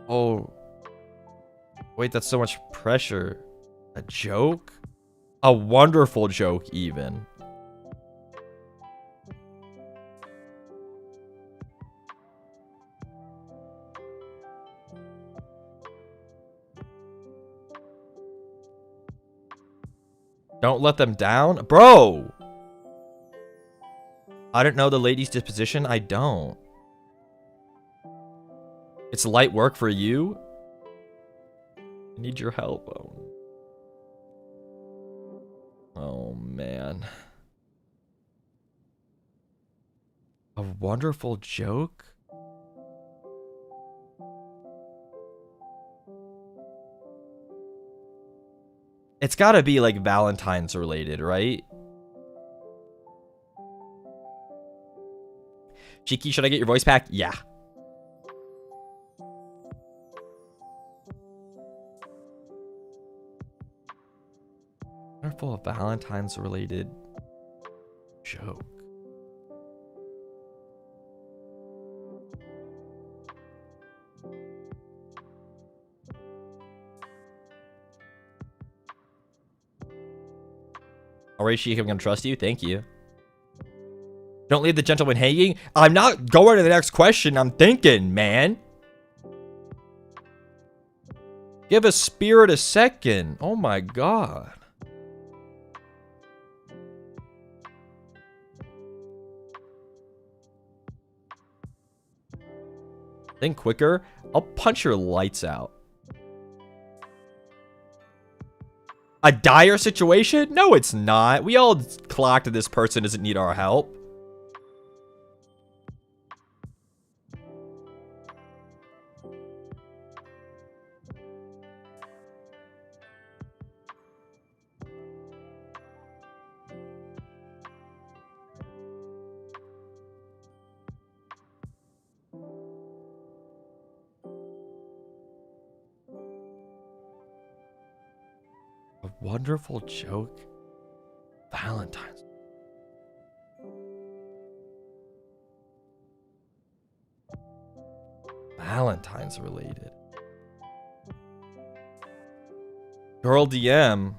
[SPEAKER 1] Oh. Wait, that's so much pressure. A joke? A wonderful joke, even. Don't let them down? Bro! I don't know the lady's disposition. I don't. It's light work for you? I need your help. Oh, man. A wonderful joke? It's gotta be like Valentine's related, right? Shiki, should I get your voice pack? Yeah. Wonderful Valentine's related joke. Alright, Shiki, I'm gonna trust you. Thank you. Don't leave the gentleman hanging. I'm not going to the next question. I'm thinking, man. Give a spirit a second. Oh my God. Think quicker. I'll punch your lights out. A dire situation? No, it's not. We all clocked that this person doesn't need our help. A wonderful joke. Valentine's. Valentine's related. Girl DM.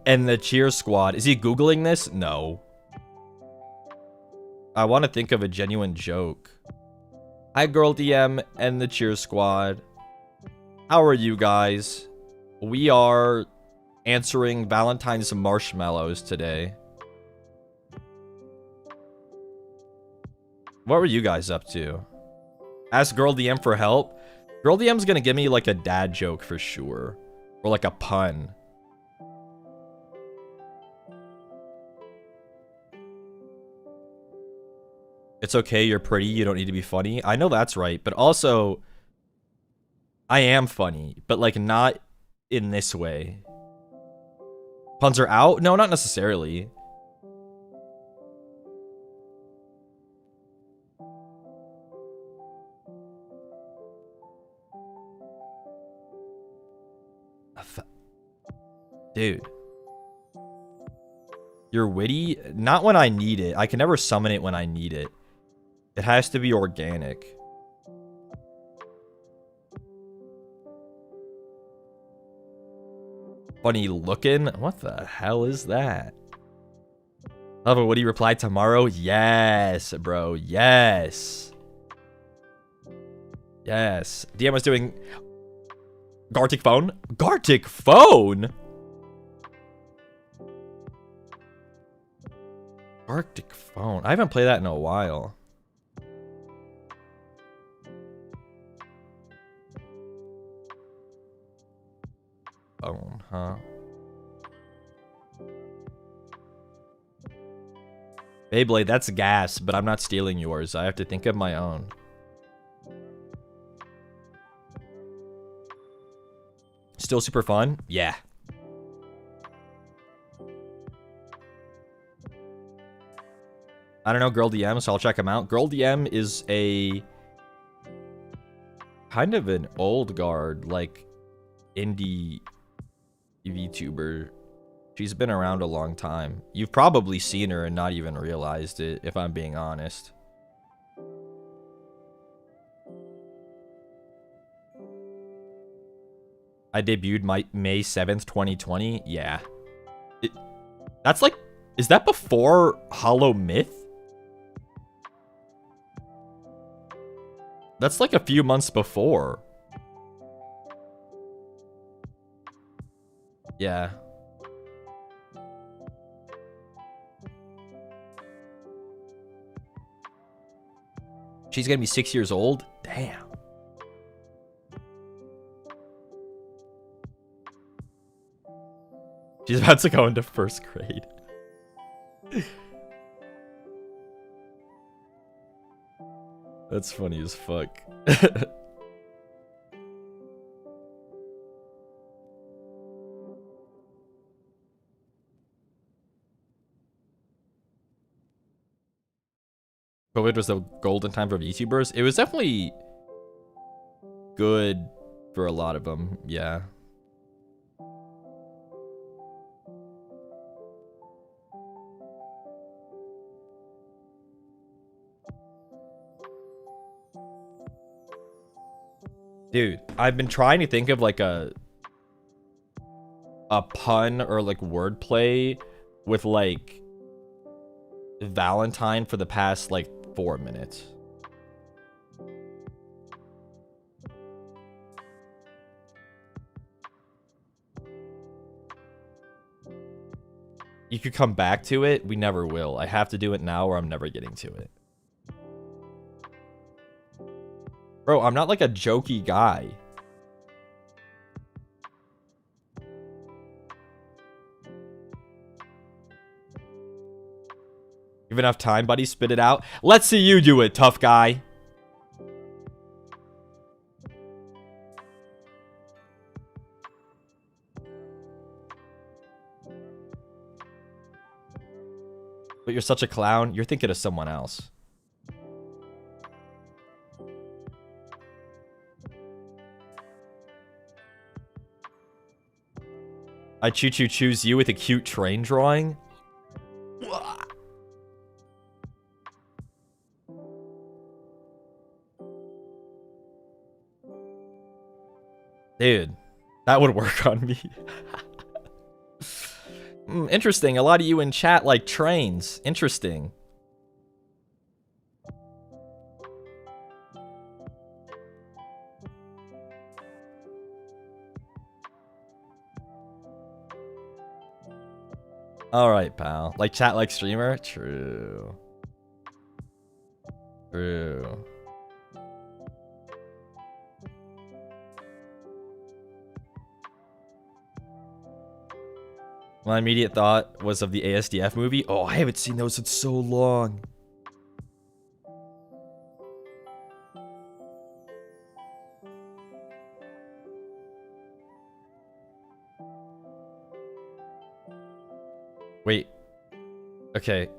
[SPEAKER 1] And the cheer squad. Is he Googling this? No. I want to think of a genuine joke. Hi, girl DM and the cheer squad. How are you guys? We are answering Valentine's marshmallows today. What were you guys up to? Ask girl DM for help. Girl DM's gonna give me like a dad joke for sure. Or like a pun. It's okay, you're pretty, you don't need to be funny. I know that's right, but also, I am funny, but like not in this way. Puns are out? No, not necessarily. Dude. You're witty? Not when I need it. I can never summon it when I need it. It has to be organic. Funny looking? What the hell is that? Love it. Would he reply tomorrow? Yes, bro. Yes. Yes. DM was doing Gartic phone? Gartic phone? Arctic phone. I haven't played that in a while. Phone, huh? Beyblade, that's gas, but I'm not stealing yours. I have to think of my own. Still super fun? Yeah. I don't know Girl DM, so I'll check him out. Girl DM is a kind of an old guard, like indie Vtuber. She's been around a long time. You've probably seen her and not even realized it, if I'm being honest. I debuted May 7th, 2020. Yeah. That's like, is that before Hollow Myth? That's like a few months before. Yeah. She's gonna be 6 years old? Damn. She's about to go into first grade. That's funny as fuck. COVID was the golden time for VTubers. It was definitely good for a lot of them. Yeah. Dude, I've been trying to think of like a pun or like wordplay with like Valentine for the past like 4 minutes. You could come back to it. We never will. I have to do it now or I'm never getting to it. Bro, I'm not like a jokey guy. Give enough time, buddy. Spit it out. Let's see you do it, tough guy. But you're such a clown. You're thinking of someone else. I choose you with a cute train drawing. Dude, that would work on me. Interesting. A lot of you in chat like trains. Interesting. Alright, pal. Like chat like streamer? True. True. My immediate thought was of the ASDF movie. Oh, I haven't seen those in so long. Wait. Okay.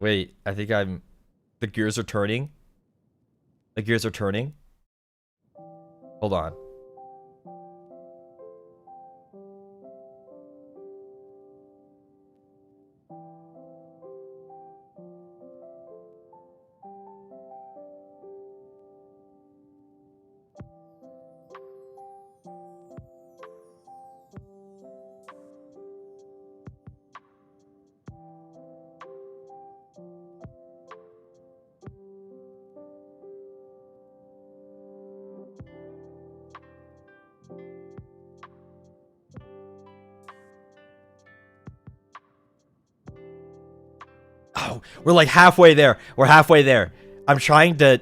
[SPEAKER 1] Wait, I think I'm... The gears are turning. The gears are turning. Hold on. Oh, we're like halfway there. We're halfway there. I'm trying to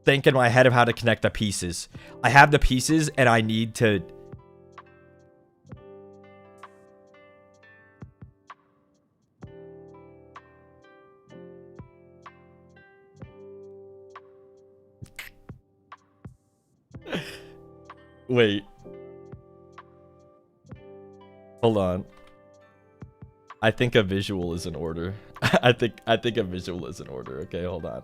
[SPEAKER 1] think in my head of how to connect the pieces. I have the pieces and I need to... Wait. Hold on. I think a visual is in order. I think a visual is in order. Okay, hold on.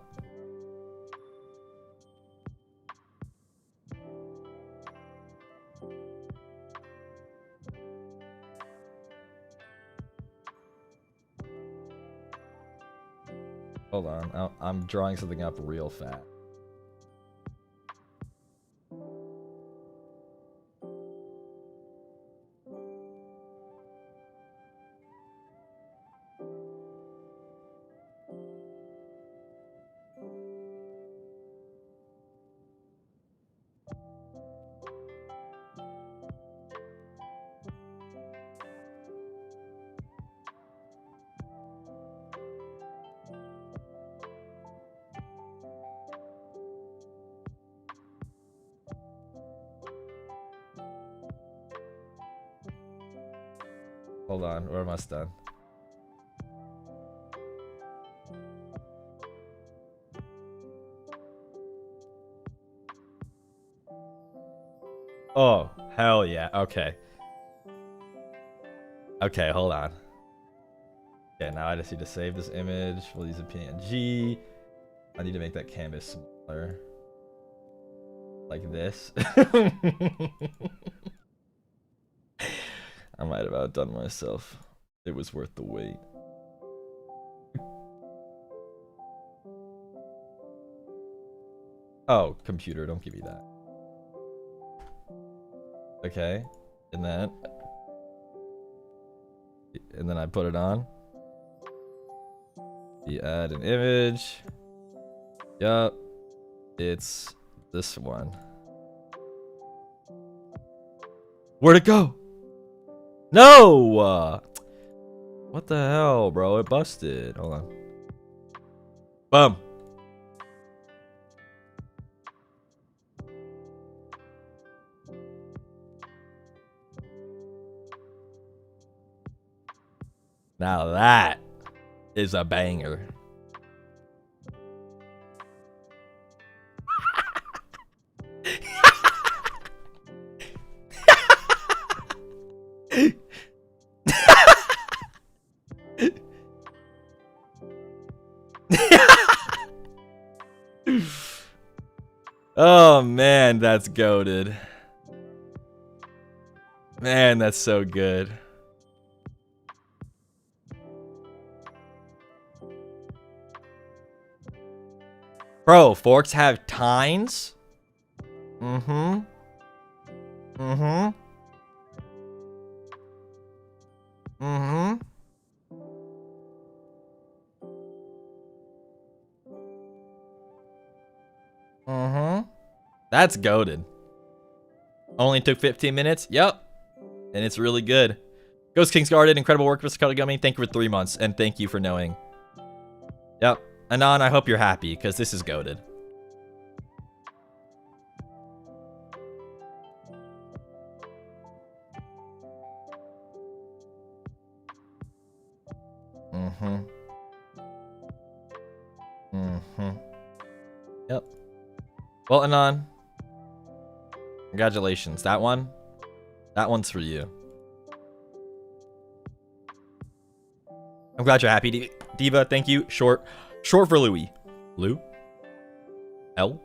[SPEAKER 1] Hold on. I'm drawing something up real fast. Hold on, we're almost done. Oh, hell yeah. Okay. Okay, hold on. Okay, now I just need to save this image. We'll use a PNG. I need to make that canvas smaller. Like this. I might have outdone myself. It was worth the wait. Oh, computer, don't give me that. Okay, and then I put it on. You add an image. Yup, it's this one. Where'd it go? No! What the hell, bro? It busted. Hold on. Boom. Now that is a banger. Oh man, that's goated. Man, that's so good. Bro, forks have tines? Mm-hmm. Mm-hmm. Mm-hmm. Mm-hmm. That's goated. Only took 15 minutes? Yep. And it's really good. Ghost King's Garden, incredible work, Mr. Katagami. Thank you for 3 months, and thank you for knowing. Yep. Anon, I hope you're happy, because this is goated. Mm-hmm. Mm-hmm. Yep. Well, Anon, congratulations. That one's for you. I'm glad you're happy, Diva. Thank you. Short for Louis. Lou? L?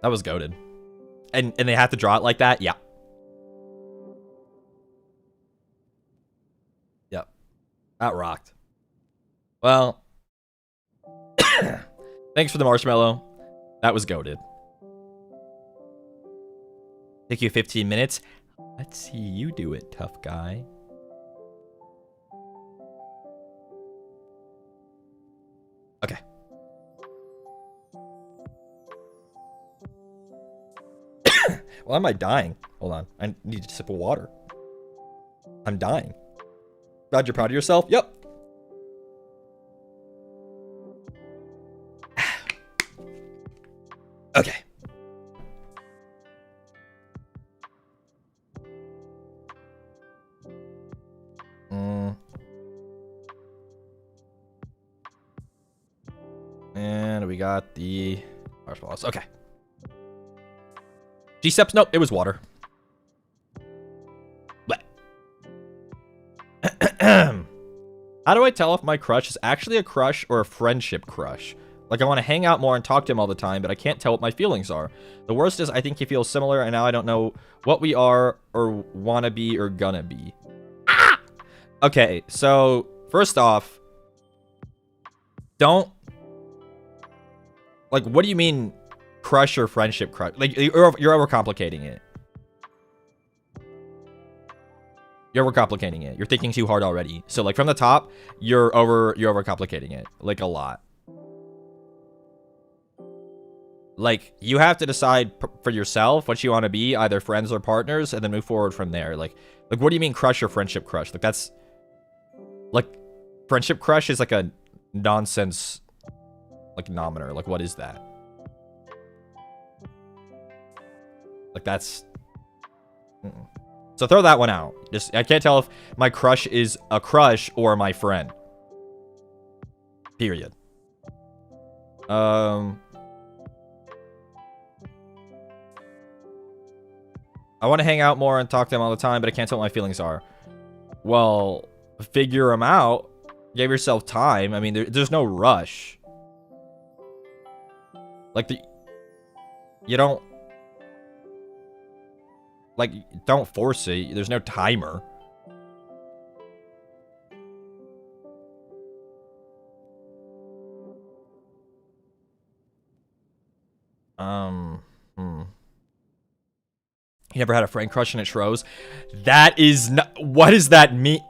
[SPEAKER 1] That was goated. And they have to draw it like that? Yeah. Yep. That rocked. Well, thanks for the marshmallow. That was goated. Take you 15 minutes. Let's see you do it, tough guy. Okay. Why am I dying? Hold on. I need a sip of water. I'm dying. Glad you're proud of yourself? Yep. Okay. And we got the marshmallows. Okay. G-steps? Nope, it was water. How do I tell if my crush is actually a crush or a friendship crush? Like, I want to hang out more and talk to him all the time, but I can't tell what my feelings are. The worst is I think he feels similar, and now I don't know what we are or wanna be or gonna be. Ah! Okay, so first off, don't... Like, what do you mean crush or friendship crush? Like, you're overcomplicating it. You're overcomplicating it. You're thinking too hard already. So, like, from the top, you're overcomplicating it. Like, a lot. Like, you have to decide for yourself what you want to be, either friends or partners, and then move forward from there. Like, what do you mean crush or friendship crush? Like, that's... Like, friendship crush is like a nonsense... Like, nometer. Like, what is that? Like, that's... So throw that one out. Just, I can't tell if my crush is a crush or my friend. Period. I want to hang out more and talk to them all the time, but I can't tell what my feelings are. Well, figure them out. Give yourself time. I mean, there's no rush. Like, you don't... Like, don't force it. There's no timer. You never had a friend crush and it Shros? That is not... What does that mean?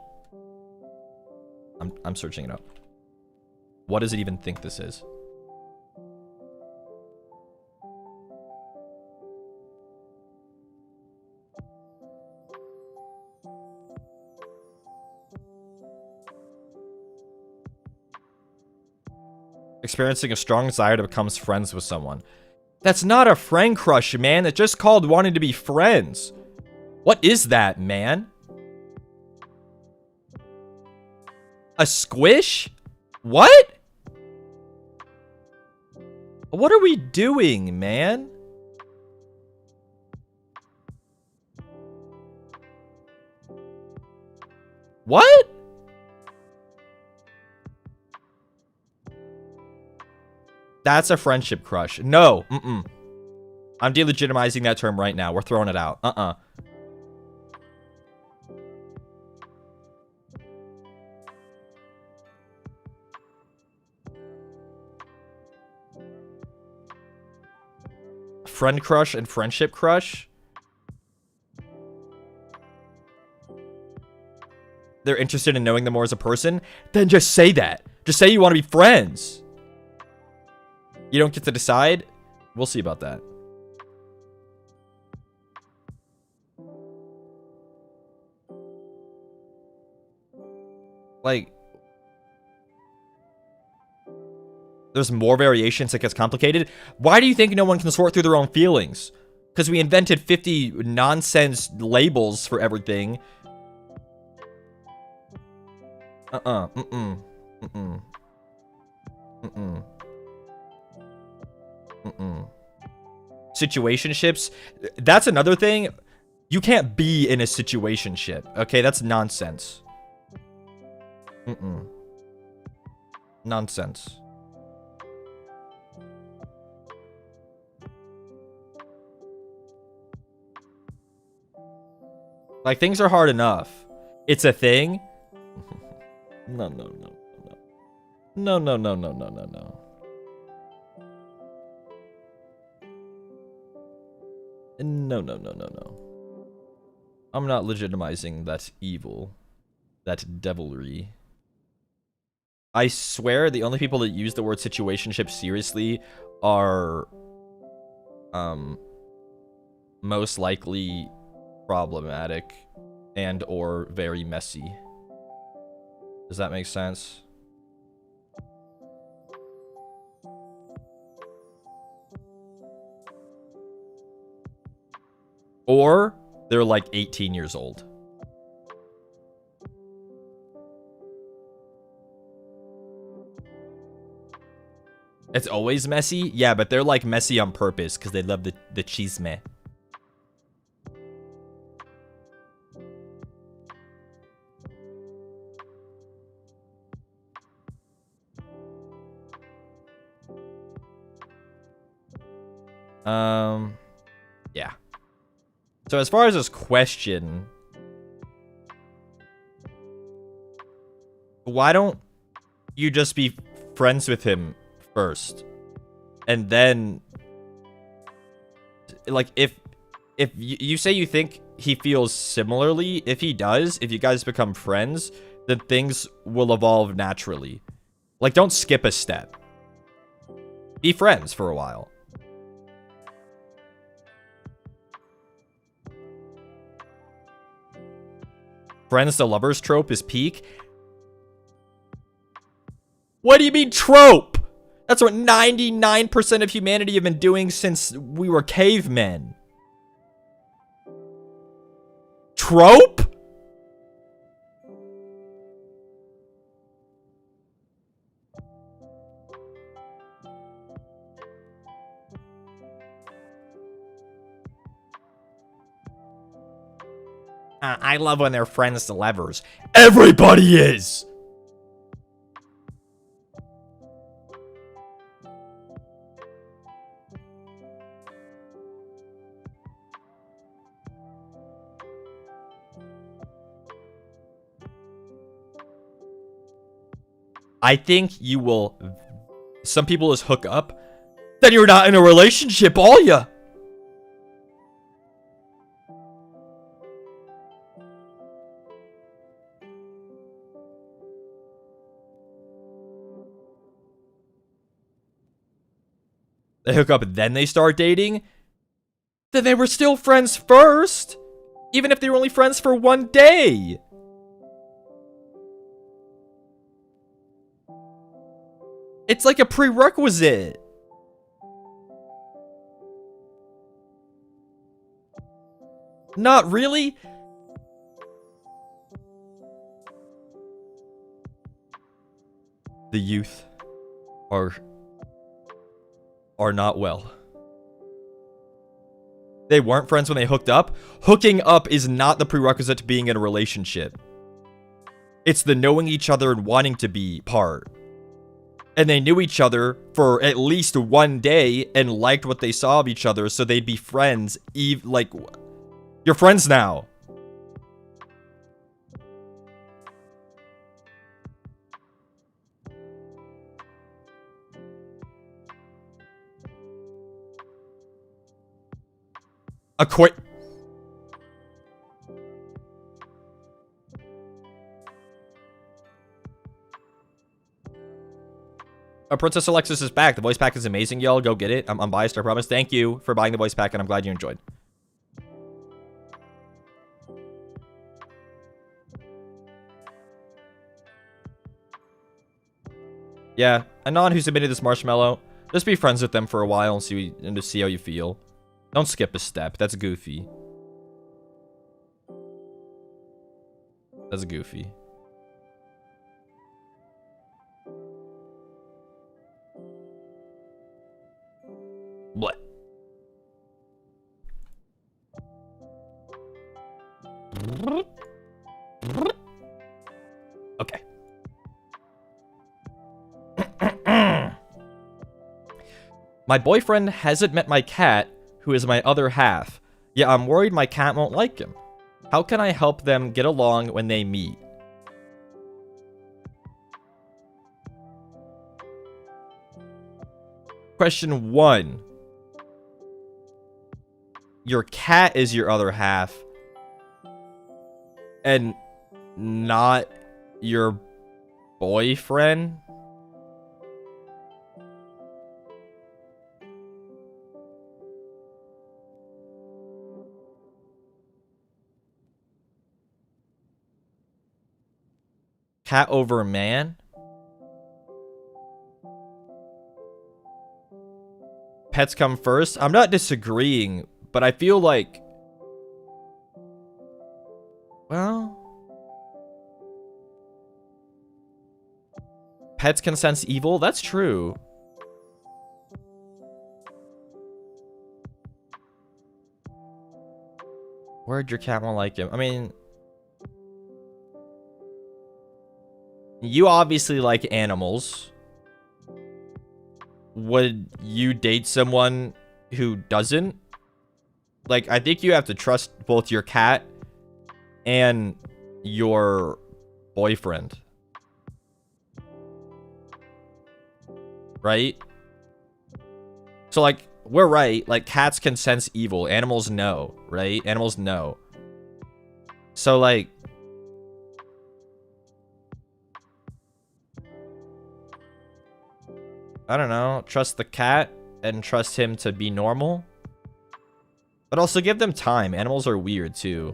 [SPEAKER 1] I'm searching it up. What does it even think this is? Experiencing a strong desire to become friends with someone. That's not a friend crush, man. It's just called wanting to be friends. What is that, man? A squish? What? What are we doing, man? What? That's a friendship crush. No. I'm delegitimizing that term right now. We're throwing it out. friend crush and friendship crush. They're interested in knowing them more as a person. Then just say that. Just say you want to be friends. You don't get to decide. We'll see about that. Like, there's more variations. It gets complicated. Why do you think no one can sort through their own feelings? Because we invented 50 nonsense labels for everything. Situationships. That's another thing. You can't be in a situationship. Okay, that's nonsense. Nonsense. Like, things are hard enough. It's a thing. No. No. No. I'm not legitimizing that evil. That devilry. I swear the only people that use the word situationship seriously are most likely problematic and or very messy. Does that make sense? Or they're like 18 years old. It's always messy? Yeah, but they're like messy on purpose because they love the chisme. Yeah. So as far as this question, why don't you just be friends with him first? And then, like, if you say you think he feels similarly, if he does, if you guys become friends, then things will evolve naturally. Like, don't skip a step. Be friends for a while. Friends to lovers trope is peak. What do you mean trope? That's what 99% of humanity have been doing since we were cavemen. Trope? I love when they're friends to lovers. Everybody is! I think you will... Some people just hook up. Then you're not in a relationship, are ya? They hook up and then they start dating? Then they were still friends first! Even if they were only friends for one day! It's like a prerequisite. Not really. The youth are not well. They weren't friends when they hooked up. Hooking up is not the prerequisite to being in a relationship. It's the knowing each other and wanting to be part. And they knew each other for at least one day and liked what they saw of each other, so they'd be friends. Like, you're friends now. A court. Princess Alexis is back. The voice pack is amazing, y'all. Go get it. I'm biased, I promise. Thank you for buying the voice pack, and I'm glad you enjoyed. Yeah, Anon who submitted this marshmallow. Just be friends with them for a while and just see how you feel. Don't skip a step. That's goofy. That's goofy. What? Okay. My boyfriend hasn't met my cat, who is my other half. Yeah, I'm worried my cat won't like him. How can I help them get along when they meet? Question 1. Your cat is your other half. And not your boyfriend? Cat over man? Pets come first? I'm not disagreeing, but I feel like... Well... Pets can sense evil? That's true. Where'd your cat won't like him? I mean... You obviously like animals. Would you date someone who doesn't? Like, I think you have to trust both your cat and your boyfriend. Right? So, like, we're right. Like, cats can sense evil. Animals know, right? Animals know. So, like... I don't know. Trust the cat and trust him to be normal. But also give them time. Animals are weird, too.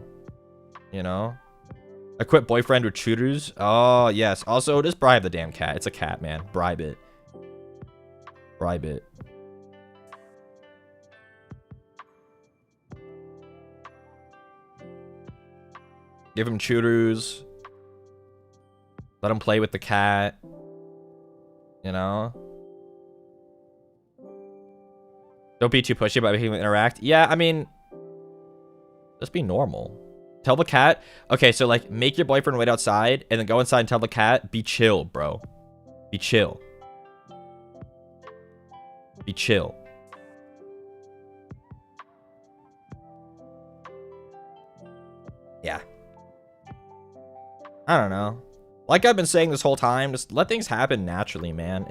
[SPEAKER 1] You know? Equip boyfriend with tutors. Oh, yes. Also, just bribe the damn cat. It's a cat, man. Bribe it. Bribe it. Give him tutors. Let him play with the cat. You know? Don't be too pushy about making them interact. Yeah, I mean... Just be normal. Tell the cat... Okay, so, like, make your boyfriend wait outside, and then go inside and tell the cat, be chill, bro. Be chill. Be chill. Yeah. I don't know. Like I've been saying this whole time, just let things happen naturally, man.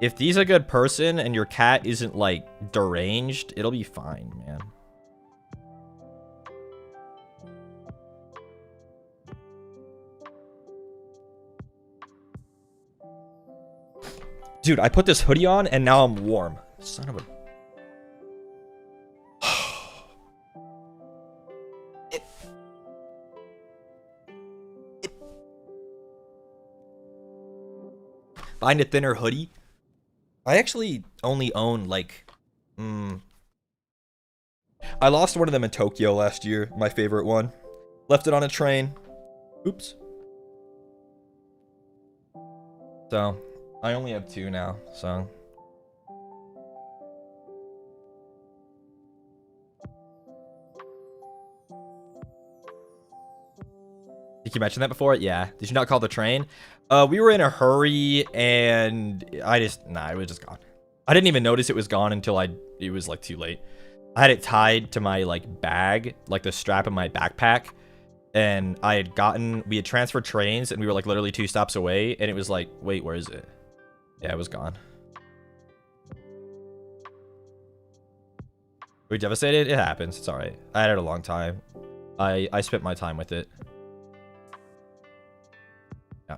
[SPEAKER 1] If he's a good person and your cat isn't, like, deranged, it'll be fine, man. Dude, I put this hoodie on and now I'm warm. Son of a... Find a thinner hoodie. I actually only own, like... I lost one of them in Tokyo last year. My favorite one. Left it on a train. Oops. So... I only have 2 now, so... Did you mention that before? Yeah. Did you not call the train? We were in a hurry, and nah, it was just gone. I didn't even notice it was gone until it was, like, too late. I had it tied to my, like, bag, like the strap of my backpack, and we had transferred trains, and we were, like, literally 2 stops away, and it was like, wait, where is it? Yeah, it was gone. It Are we devastated? It happens. It's alright. I had it a long time. I spent my time with it. Yeah.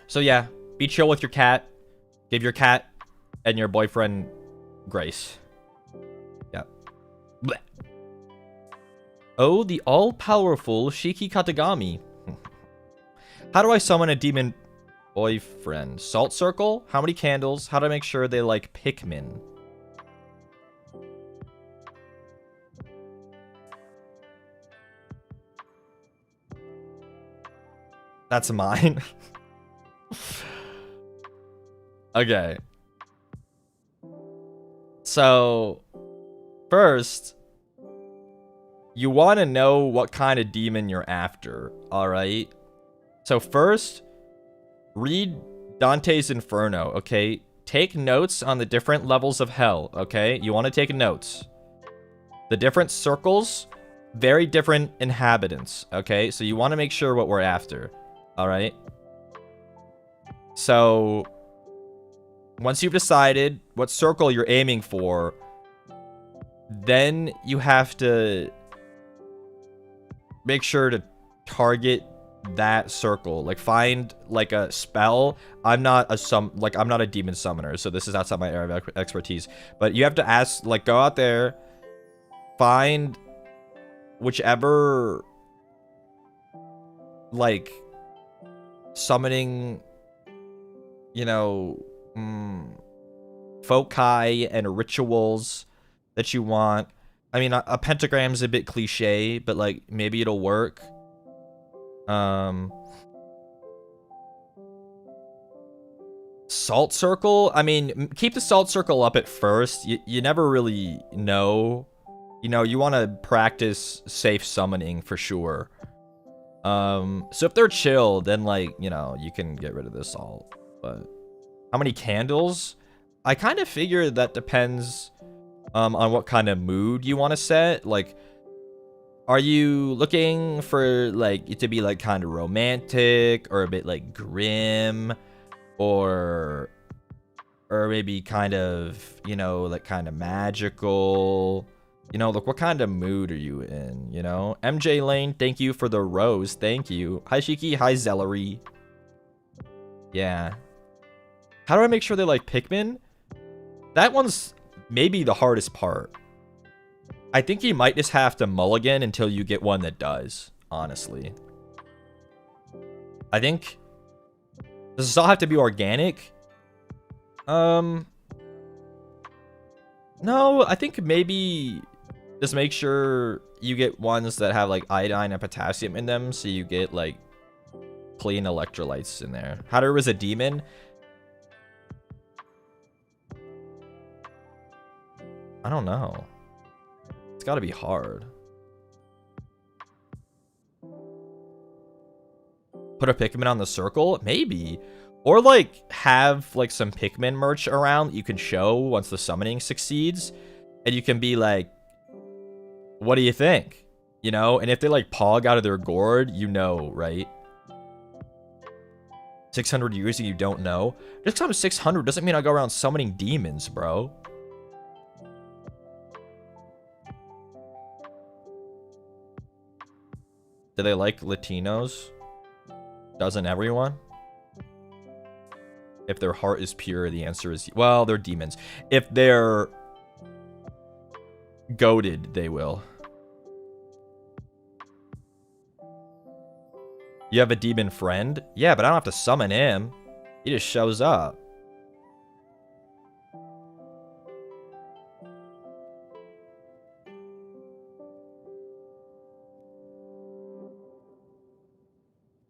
[SPEAKER 1] So yeah, be chill with your cat. Give your cat and your boyfriend grace. Yeah. Blech. Oh, the all-powerful Shiki Katagami. How do I summon a demon boyfriend? Salt circle? How many candles? How do I make sure they like Pikmin? That's mine. Okay. So, first, you want to know what kind of demon you're after, alright? So first, read Dante's Inferno, okay? Take notes on the different levels of hell, okay? You want to take notes. The different circles, very different inhabitants, okay? So you want to make sure what we're after, alright? So, once you've decided what circle you're aiming for, then you have to make sure to target that circle. Like, find like a spell. I'm not a demon summoner, so this is outside my area of expertise. But you have to ask, like, go out there, find whichever like summoning, you know, foci and rituals that you want. I mean, a pentagram's a bit cliche, but like maybe it'll work. Salt circle. I mean, keep the salt circle up at first. You never really know. You know, you want to practice safe summoning for sure. So if they're chill, then like, you know, you can get rid of the salt. But how many candles? I kind of figure that depends on what kind of mood you want to set. Like, are you looking for like it to be like kind of romantic or a bit like grim, or maybe kind of, you know, like kind of magical? You know, look, what kind of mood are you in, you know? MJ Lane, thank you for the rose. Thank you. Hi, Shiki. Hi, Zellery. Yeah. How do I make sure they like Pikmin? That one's maybe the hardest part. I think you might just have to mulligan until you get one that does, honestly. I think... Does this all have to be organic? No, I think maybe... Just make sure you get ones that have like iodine and potassium in them, so you get like clean electrolytes in there. How to raise a demon? I don't know. It's got to be hard. Put a Pikmin on the circle? Maybe. Or like have like some Pikmin merch around that you can show once the summoning succeeds, and you can be like, what do you think? You know, and if they like pog out of their gourd, you know, right? 600 years and you don't know? Just because I'm 600 doesn't mean I go around summoning demons, bro. Do they like Latinos? Doesn't everyone? If their heart is pure, the answer is... Well, they're demons. If they're goated, they will. You have a demon friend? Yeah, but I don't have to summon him. He just shows up.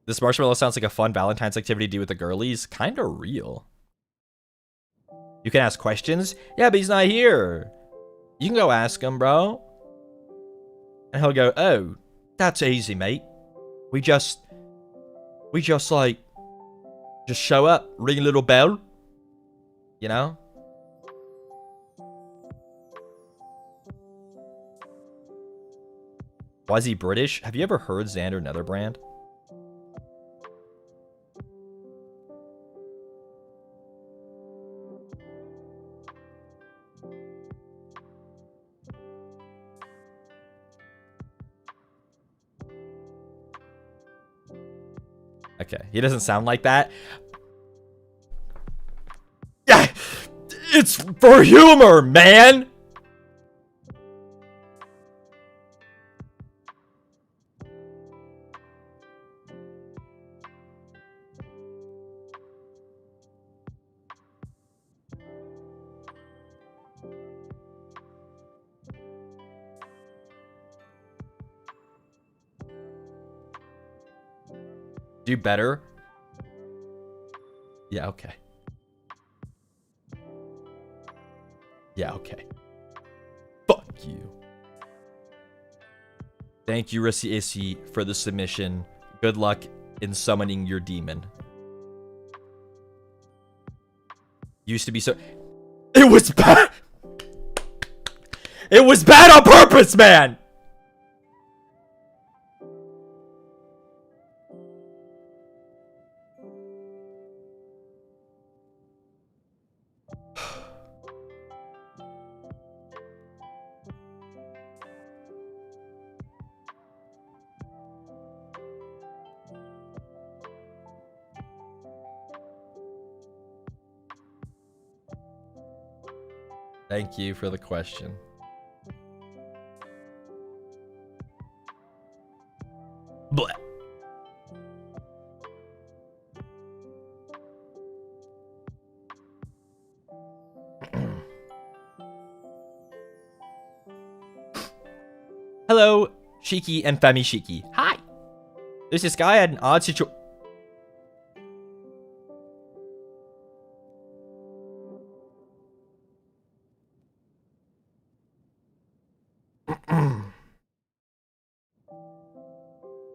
[SPEAKER 1] This marshmallow sounds like a fun Valentine's activity to do with the girlies. Kinda real. You can ask questions? Yeah, but he's not here. You can go ask him, bro. And he'll go, oh, that's easy, mate. We just like, just show up, ring a little bell. You know? Why is he British? Have you ever heard Xander Netherbrand? Okay, he doesn't sound like that. Yeah, it's for humor, man. Do better. Yeah, okay. Yeah, okay. Fuck you. Thank you, Rissi Issy, for the submission. Good luck in summoning your demon. Used to be so... It was bad! It was bad on purpose, man! Thank you for the question. Blech. Hello, Shiki and Femi Shiki. Hi. There's this guy had an odd situation.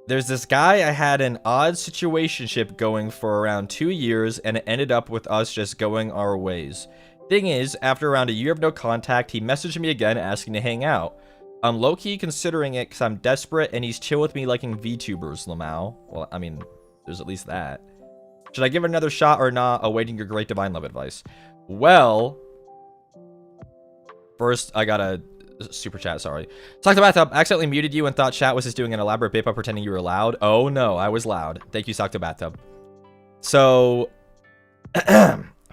[SPEAKER 1] There's this guy I had an odd situationship going for around 2 years, and it ended up with us just going our ways. Thing is, after around a year of no contact, he messaged me again asking to hang out. I'm low-key considering it because I'm desperate, and he's chill with me liking VTubers, Lamau. Well, I mean, there's at least that. Should I give it another shot or not? Awaiting your great divine love advice. Well, first, I gotta... Super chat, sorry. Talk to Bathtub. Accidentally muted you and thought chat was just doing an elaborate bit by pretending you were loud. Oh no, I was loud. Thank you, Talk to Bathtub. So,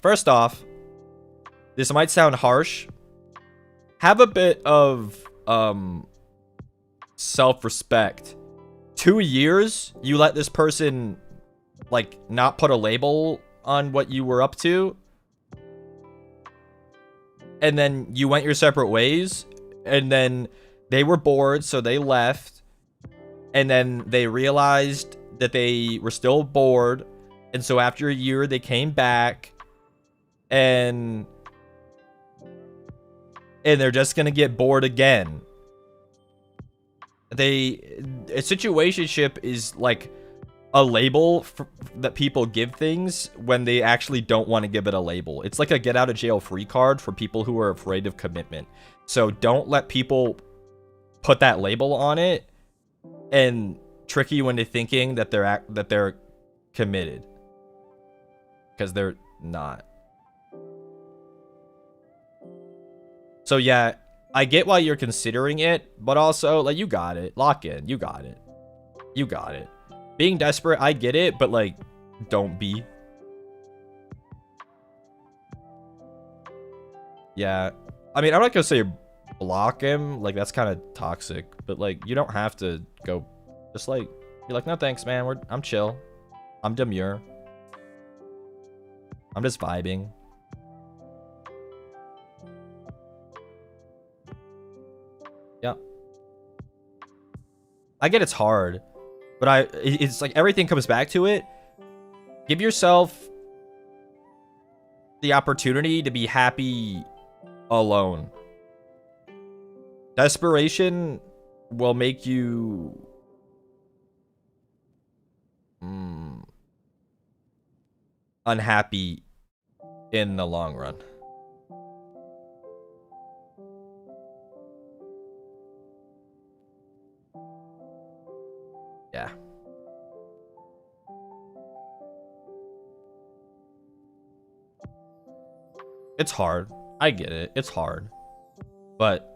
[SPEAKER 1] first off, this might sound harsh. Have a bit of self-respect. 2 years, you let this person like not put a label on what you were up to, and then you went your separate ways. And then they were bored, so they left. And then they realized that they were still bored. And so after a year, they came back. And they're just going to get bored again. A situationship is like a label that people give things when they actually don't want to give it a label. It's like a get out of jail free card for people who are afraid of commitment. So don't let people put that label on it and trick you into thinking that they're committed, because they're not. So yeah, I get why you're considering it, but also like you got it. Lock in. You got it. You got it. Being desperate, I get it, but like don't be. Yeah. I mean, I'm not gonna say block him, like that's kind of toxic, but like you don't have to go. Just like you're like, no thanks, man. I'm chill. I'm demure. I'm just vibing. Yeah. I get it's hard, but it's like everything comes back to it. Give yourself the opportunity to be happy alone. Desperation will make you unhappy in the long run. Yeah. It's hard. I get it. It's hard. But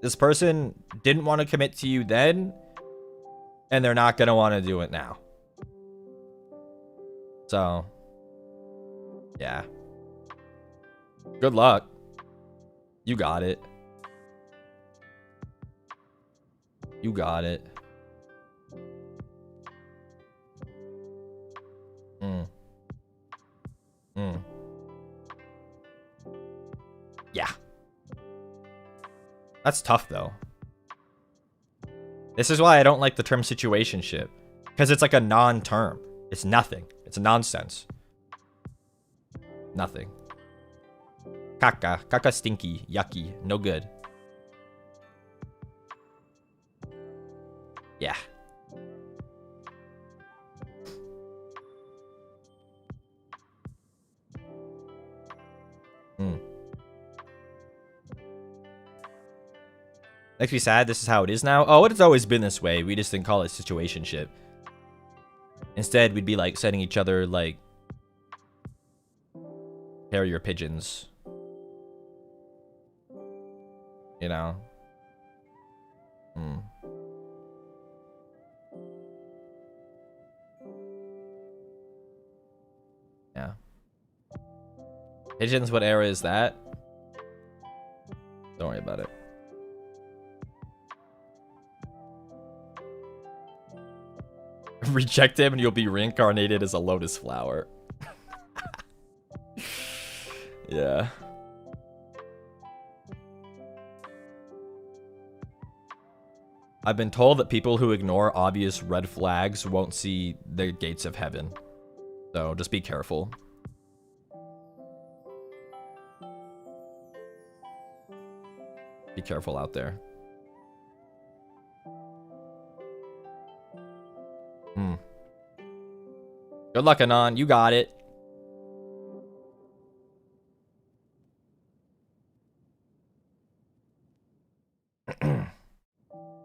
[SPEAKER 1] this person didn't want to commit to you then, and they're not going to want to do it now. So, yeah. Good luck. You got it. You got it. Yeah. That's tough, though. This is why I don't like the term situationship. Because it's like a non-term. It's nothing. It's nonsense. Nothing. Caca. Caca stinky. Yucky. No good. Yeah. Makes me sad this is how it is now. Oh, it's always been this way. We just didn't call it situationship. Instead, we'd be like sending each other like carrier pigeons. You know? Yeah. Pigeons, what era is that? Don't worry about it. Reject him and you'll be reincarnated as a lotus flower. Yeah. I've been told that people who ignore obvious red flags won't see the gates of heaven. So just be careful. Be careful out there. Good luck, Anon. You got it.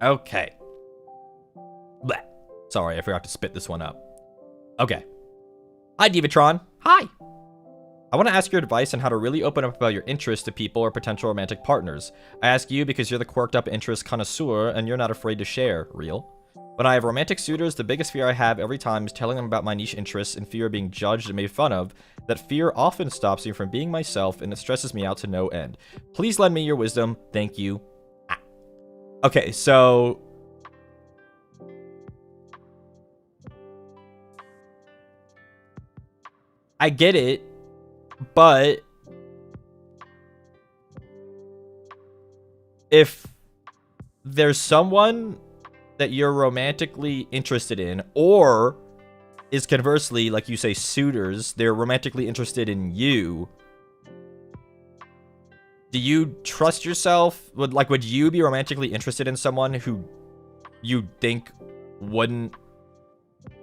[SPEAKER 1] Okay. Blech. Sorry, I forgot to spit this one up. Okay. Hi, Divatron. Hi. I want to ask your advice on how to really open up about your interests to people or potential romantic partners. I ask you because you're the quirked up interest connoisseur and you're not afraid to share. Real. When I have romantic suitors, the biggest fear I have every time is telling them about my niche interests and fear of being judged and made fun of. That fear often stops me from being myself and it stresses me out to no end. Please lend me your wisdom. Thank you. Okay, so I get it, but if there's someone that you're romantically interested in, or is conversely, like you say, suitors, they're romantically interested in you, do you trust yourself? Would you be romantically interested in someone who you think wouldn't,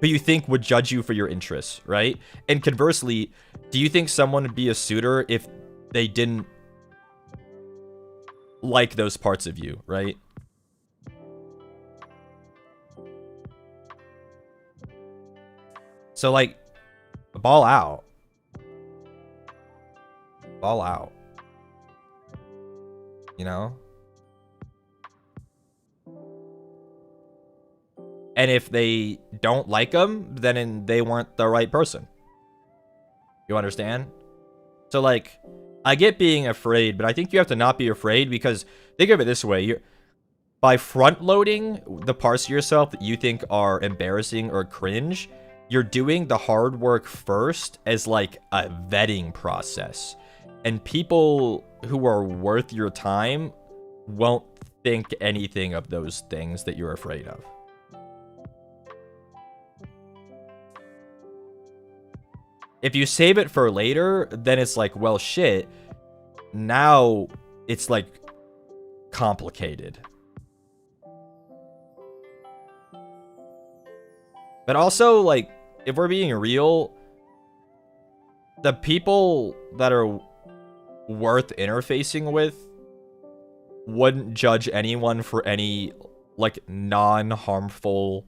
[SPEAKER 1] who you think would judge you for your interests, right? And conversely, do you think someone would be a suitor if they didn't like those parts of you, right? So, like, ball out. Ball out. You know? And if they don't like them, then they weren't the right person. You understand? So, like, I get being afraid, but I think you have to not be afraid because think of it this way. By front-loading the parts of yourself that you think are embarrassing or cringe, you're doing the hard work first as, like, a vetting process. And people who are worth your time won't think anything of those things that you're afraid of. If you save it for later, then it's like, well, shit. Now it's, like, complicated. But also, like, if we're being real, the people that are worth interfacing with wouldn't judge anyone for any, like, non-harmful,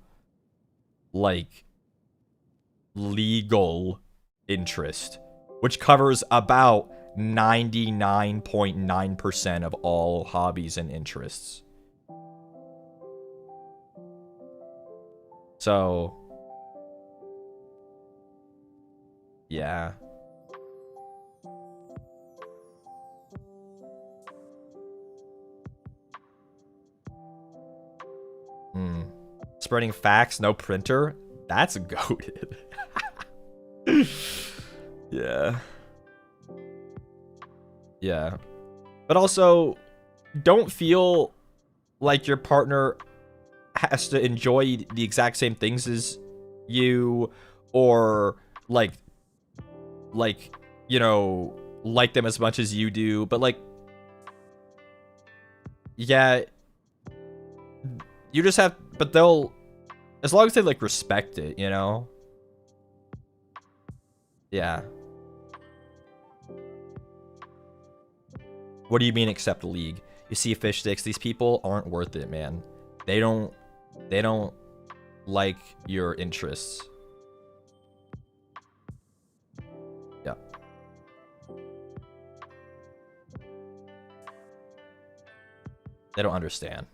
[SPEAKER 1] like, legal interest, which covers about 99.9% of all hobbies and interests. So Yeah. Hmm. Spreading facts, no printer. That's goated. Yeah. Yeah. But also, don't feel like your partner has to enjoy the exact same things as you, or like you know, like them as much as you do. But like, yeah, you just have, but they'll, as long as they like respect it, you know. Yeah. What do you mean accept league? You see fish sticks, these people aren't worth it, man. They don't like your interests. Yeah. They don't understand.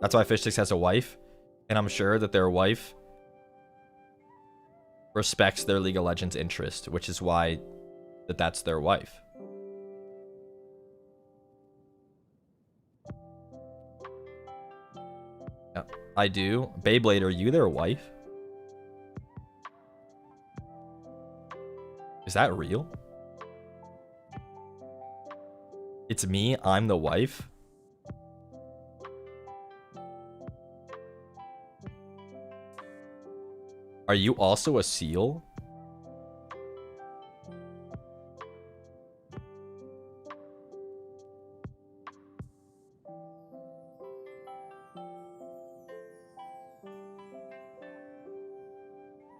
[SPEAKER 1] That's why Fish Sticks has a wife, and I'm sure that their wife respects their League of Legends interest, which is why that's their wife. Yeah, I do. Beyblade, are you their wife? Is that real? It's me, I'm the wife? Are you also a seal?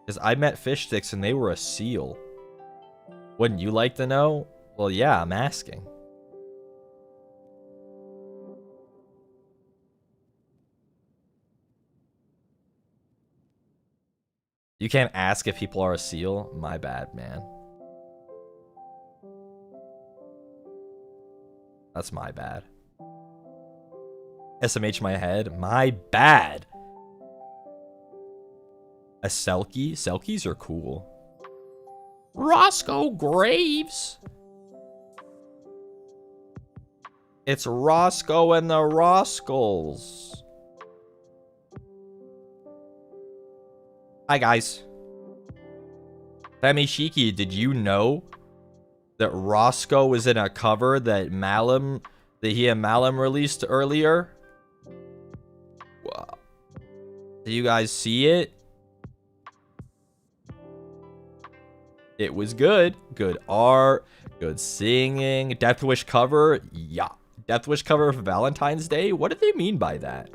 [SPEAKER 1] Because I met Fish Sticks and they were a seal. Wouldn't you like to know? Well, yeah, I'm asking. You can't ask if people are a seal? My bad, man. That's my bad. SMH my head? My bad. A Selkie? Selkies are cool. Roscoe Graves. It's Roscoe and the Roscals. Hi, guys. Femi Shiki, did you know that Roscoe was in a cover that he and Malum released earlier? Wow. Do you guys see it? It was good. Good art. Good singing. Death Wish cover. Yeah. Death Wish cover for Valentine's Day? What did they mean by that?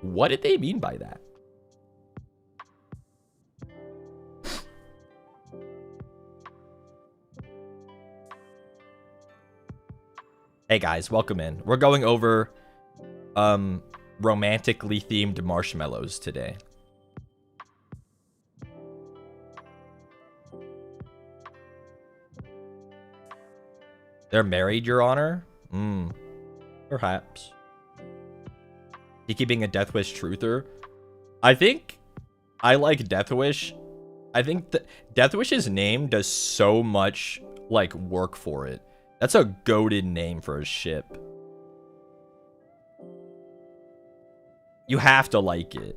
[SPEAKER 1] What did they mean by that? Hey guys, welcome in. We're going over romantically themed marshmallows today. They're married, Your Honor? Perhaps. Shiki being a Death Wish truther. I think I like Death Wish. I think that Death Wish's name does so much like work for it. That's a goated name for a ship. You have to like it.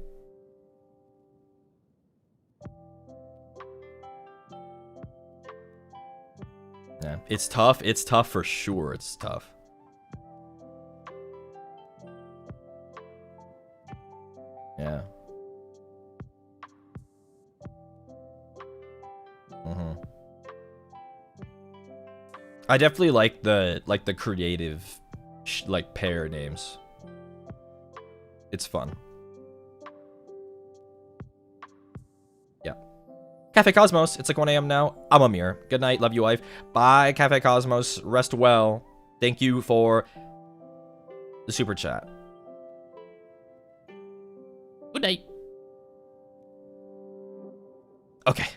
[SPEAKER 1] Yeah, it's tough. It's tough for sure. It's tough. Yeah. I definitely like the creative like pair names. It's fun. Yeah. Cafe Cosmos, it's like 1 a.m. now. I'm Amir. Good night. Love you, wife. Bye, Cafe Cosmos. Rest well. Thank you for the super chat. Good night. Okay.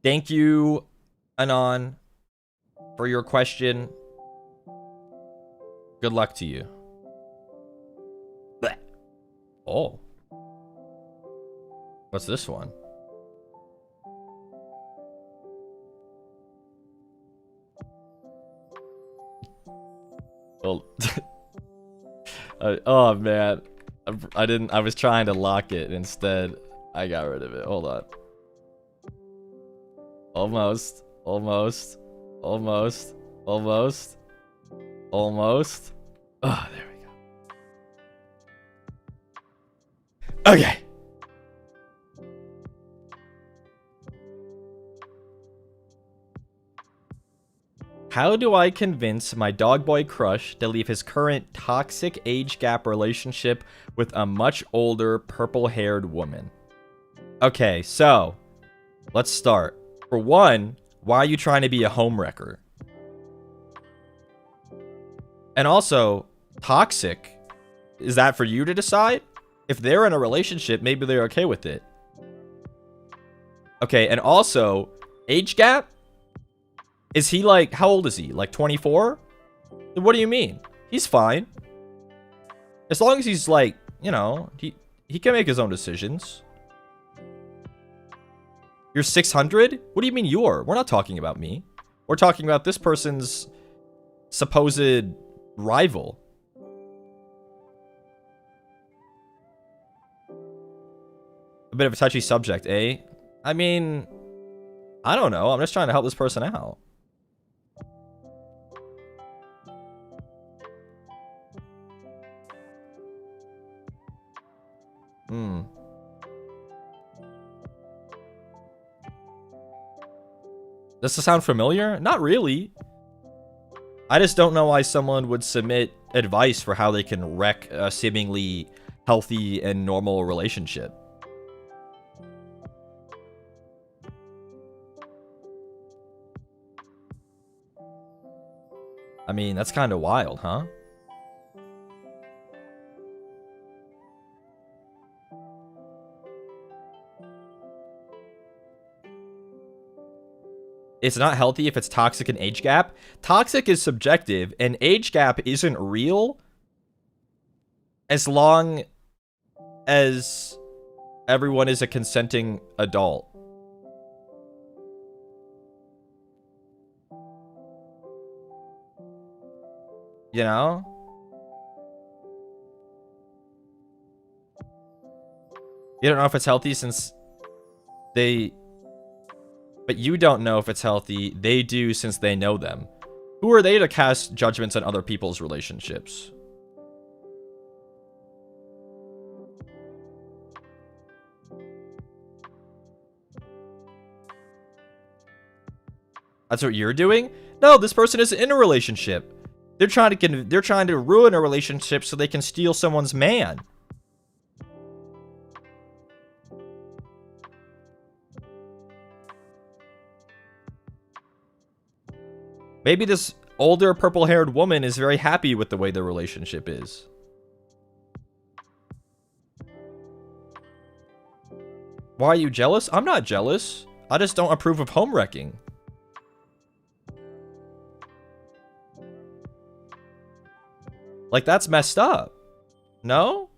[SPEAKER 1] Thank you, Anon, for your question. Good luck to you. Blech. Oh. What's this one? Well, oh man, I didn't. I was trying to lock it. Instead, I got rid of it. Hold on. Almost. Almost. Almost. Almost. Almost. Oh, there we go. Okay. How do I convince my dog boy crush to leave his current toxic age gap relationship with a much older purple-haired woman? Okay, so let's start. For one, why are you trying to be a homewrecker? And also, toxic, is that for you to decide? If they're in a relationship, maybe they're okay with it. Okay, and also, age gap? Is he like, how old is he? Like 24? What do you mean? He's fine. As long as he's like, you know, he can make his own decisions. You're 600? What do you mean you're? We're not talking about me. We're talking about this person's supposed rival. A bit of a touchy subject, eh? I mean, I don't know. I'm just trying to help this person out. Does this sound familiar? Not really. I just don't know why someone would submit advice for how they can wreck a seemingly healthy and normal relationship. I mean, that's kind of wild, huh? It's not healthy if it's toxic and age gap. Toxic is subjective, and age gap isn't real as long as everyone is a consenting adult. You know? You don't know if it's healthy since they... But you don't know if it's healthy. They do since they know them. Who are they to cast judgments on other people's relationships? That's what you're doing? No, this person isn't in a relationship. They're trying to ruin a relationship so they can steal someone's man. Maybe this older purple-haired woman is very happy with the way the relationship is. Why are you jealous? I'm not jealous. I just don't approve of home wrecking. Like, that's messed up. No?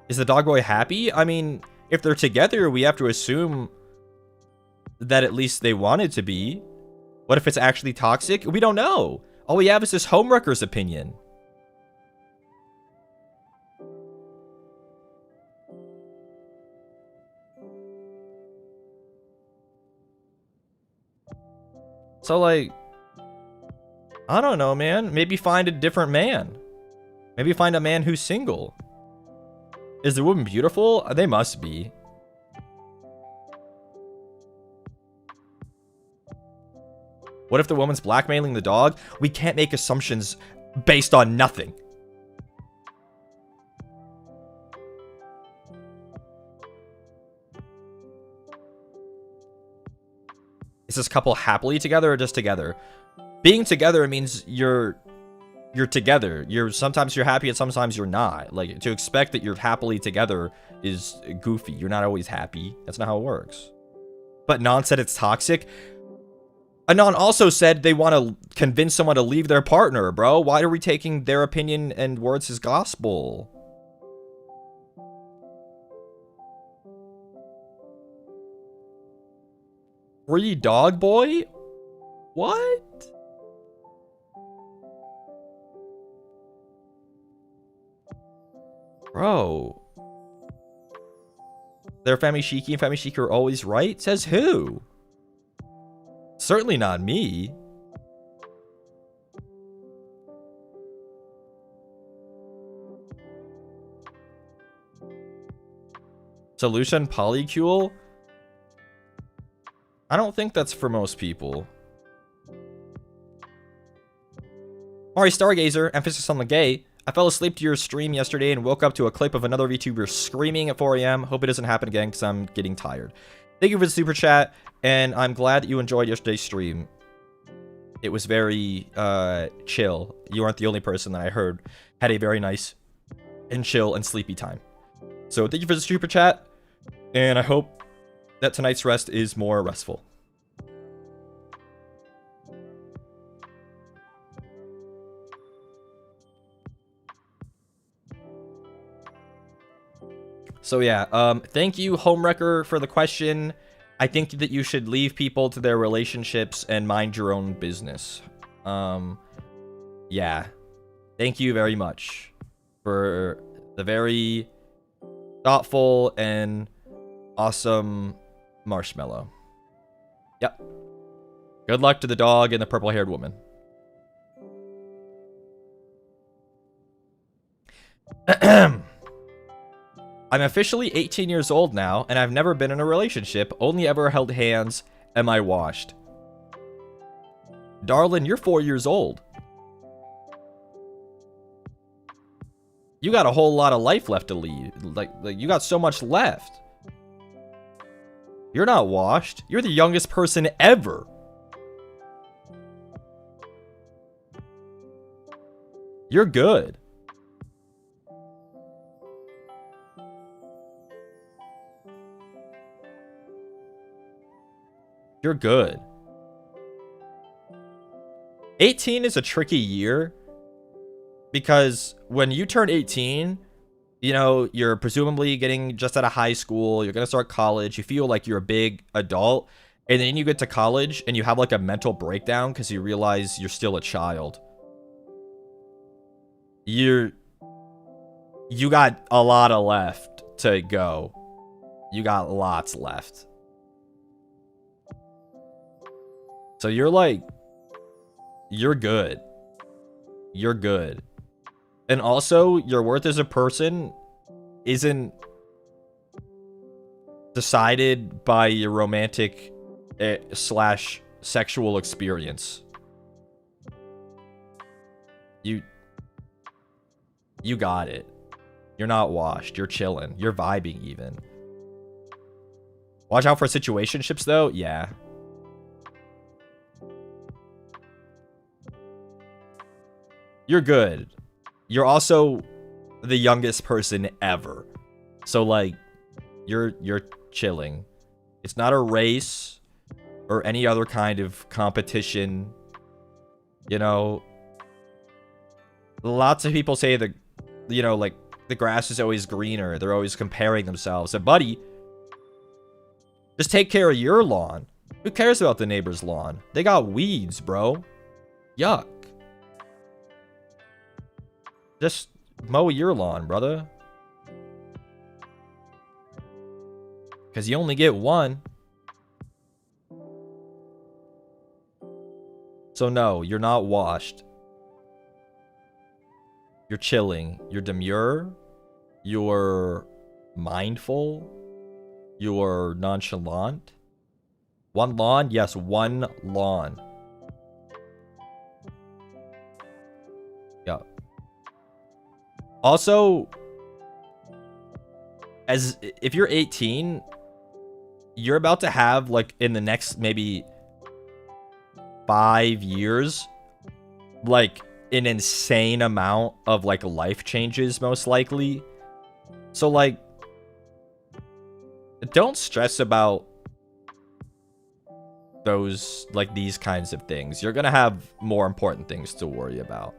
[SPEAKER 1] Is the dog boy happy? I mean, if they're together, we have to assume that at least they wanted to be. What if it's actually toxic? We don't know. All we have is this homewrecker's opinion. So, like, I don't know, man. Maybe find a different man. Maybe find a man who's single. Is the woman beautiful? They must be. What if the woman's blackmailing the dog? We can't make assumptions based on nothing. Is this couple happily together or just together? Being together means you're you're together. Sometimes you're happy and sometimes you're not. Like, to expect that you're happily together is goofy. You're not always happy. That's not how it works. But Non said it's toxic. Anon also said they want to convince someone to leave their partner, bro. Why are we taking their opinion and words as gospel? Free dog boy? What? Bro. Their family Shiki and family Shiki are always right? Says who? Certainly not me. Solution polycule? I don't think that's for most people. Alright, Stargazer, emphasis on the gay. I fell asleep to your stream yesterday and woke up to a clip of another VTuber screaming at 4 a.m. Hope it doesn't happen again because I'm getting tired. Thank you for the super chat, and I'm glad that you enjoyed yesterday's stream. It was very chill. You aren't the only person that I heard had a very nice and chill and sleepy time. So thank you for the super chat, and I hope that tonight's rest is more restful. So yeah, thank you, Homewrecker, for the question. I think that you should leave people to their relationships and mind your own business. Yeah. Thank you very much for the very thoughtful and awesome marshmallow. Yep. Good luck to the dog and the purple-haired woman. I'm officially 18 years old now, and I've never been in a relationship, only ever held hands. Am I washed? Darlin, you're 4 years old. You got a whole lot of life left to lead. Like you got so much left. You're not washed. You're the youngest person ever. You're good. You're good. 18 is a tricky year because when you turn 18, you know, you're presumably getting just out of high school, you're going to start college, you feel like you're a big adult, and then you get to college and you have like a mental breakdown because you realize you're still a child. You got a lot of left to go. You got lots left. So you're like, you're good. You're good. And also, your worth as a person isn't decided by your romantic slash sexual experience. You got it. You're not washed. You're chilling. You're vibing even. Watch out for situationships though. Yeah. You're good. You're also the youngest person ever. So like you're chilling. It's not a race or any other kind of competition. You know, lots of people say that, you know, like the grass is always greener. They're always comparing themselves. And buddy, just take care of your lawn. Who cares about the neighbor's lawn? They got weeds, bro. Yuck. Just mow your lawn, brother. Because you only get one. So no, you're not washed. You're chilling. You're demure. You're mindful. You're nonchalant. One lawn? Yes, one lawn. Yeah. Also, as if you're 18, you're about to have, like, in the next maybe 5 years, like, an insane amount of like life changes, most likely. So like, don't stress about those, like, these kinds of things. You're gonna have more important things to worry about.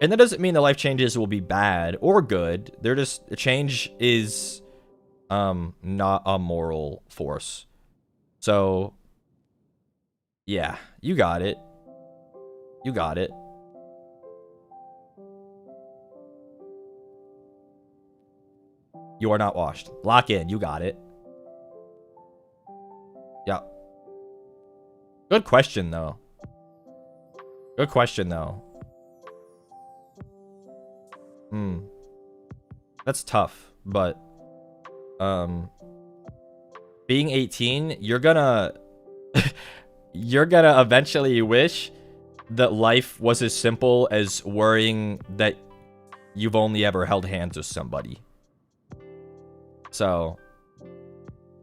[SPEAKER 1] And that doesn't mean the life changes will be bad or good. They're just, a change is not a moral force. So yeah, you got it. You got it. You are not washed. Lock in. You got it. Yeah. Good question, though. Good question, though. That's tough, but being 18, you're gonna you're gonna eventually wish that life was as simple as worrying that you've only ever held hands with somebody. So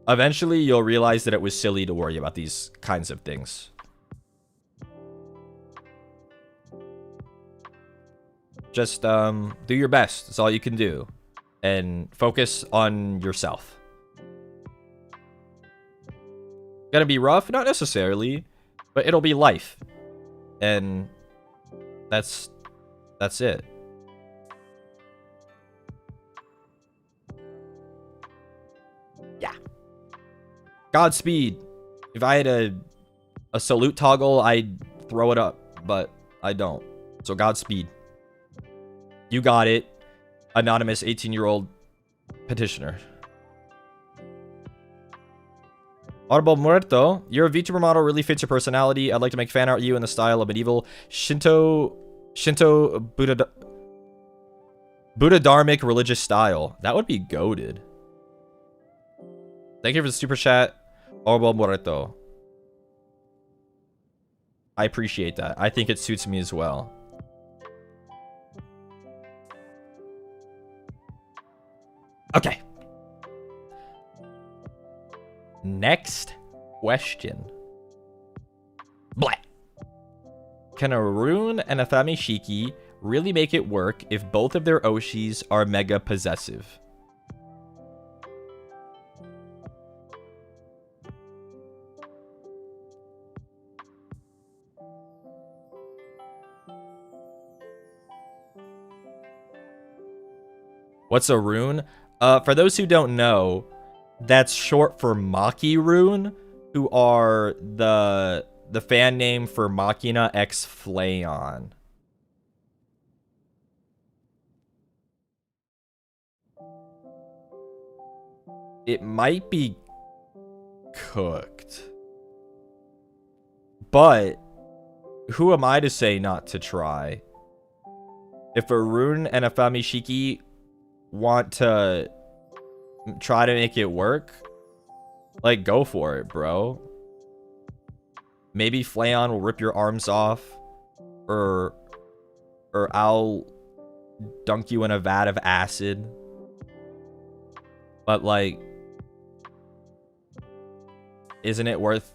[SPEAKER 1] eventually you'll realize that it was silly to worry about these kinds of things. Just do your best. That's all you can do. And focus on yourself. Gonna be rough? Not necessarily, but it'll be life. And that's it. Yeah. Godspeed. If I had a salute toggle, I'd throw it up, but I don't. So Godspeed. You got it, anonymous 18-year-old petitioner. Audible Muerto, your Vtuber model really fits your personality. I'd like to make fan art of you in the style of medieval Shinto Buddha Dharmic religious style. That would be goated. Thank you for the super chat, Audible Muerto. I appreciate that. I think it suits me as well. Okay. Next question. Blah. Can a rune and a Fami Shiki really make it work if both of their Oshis are mega possessive? What's a rune? For those who don't know, that's short for Maki Rune, who are the fan name for Machina X Flayon. It might be cooked, but who am I to say not to try? If a rune and a Fami Shiki want to try to make it work, like, go for it, bro. Maybe Flayon will rip your arms off, or I'll dunk you in a vat of acid. But like, isn't it worth,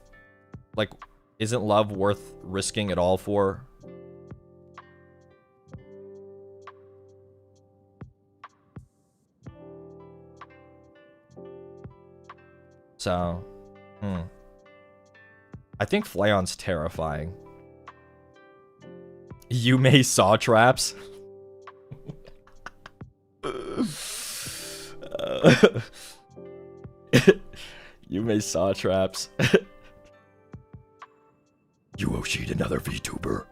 [SPEAKER 1] like, isn't love worth risking it all for? So, I think Flayon's terrifying. You may saw traps. You may saw traps. You Oshi'd another VTuber.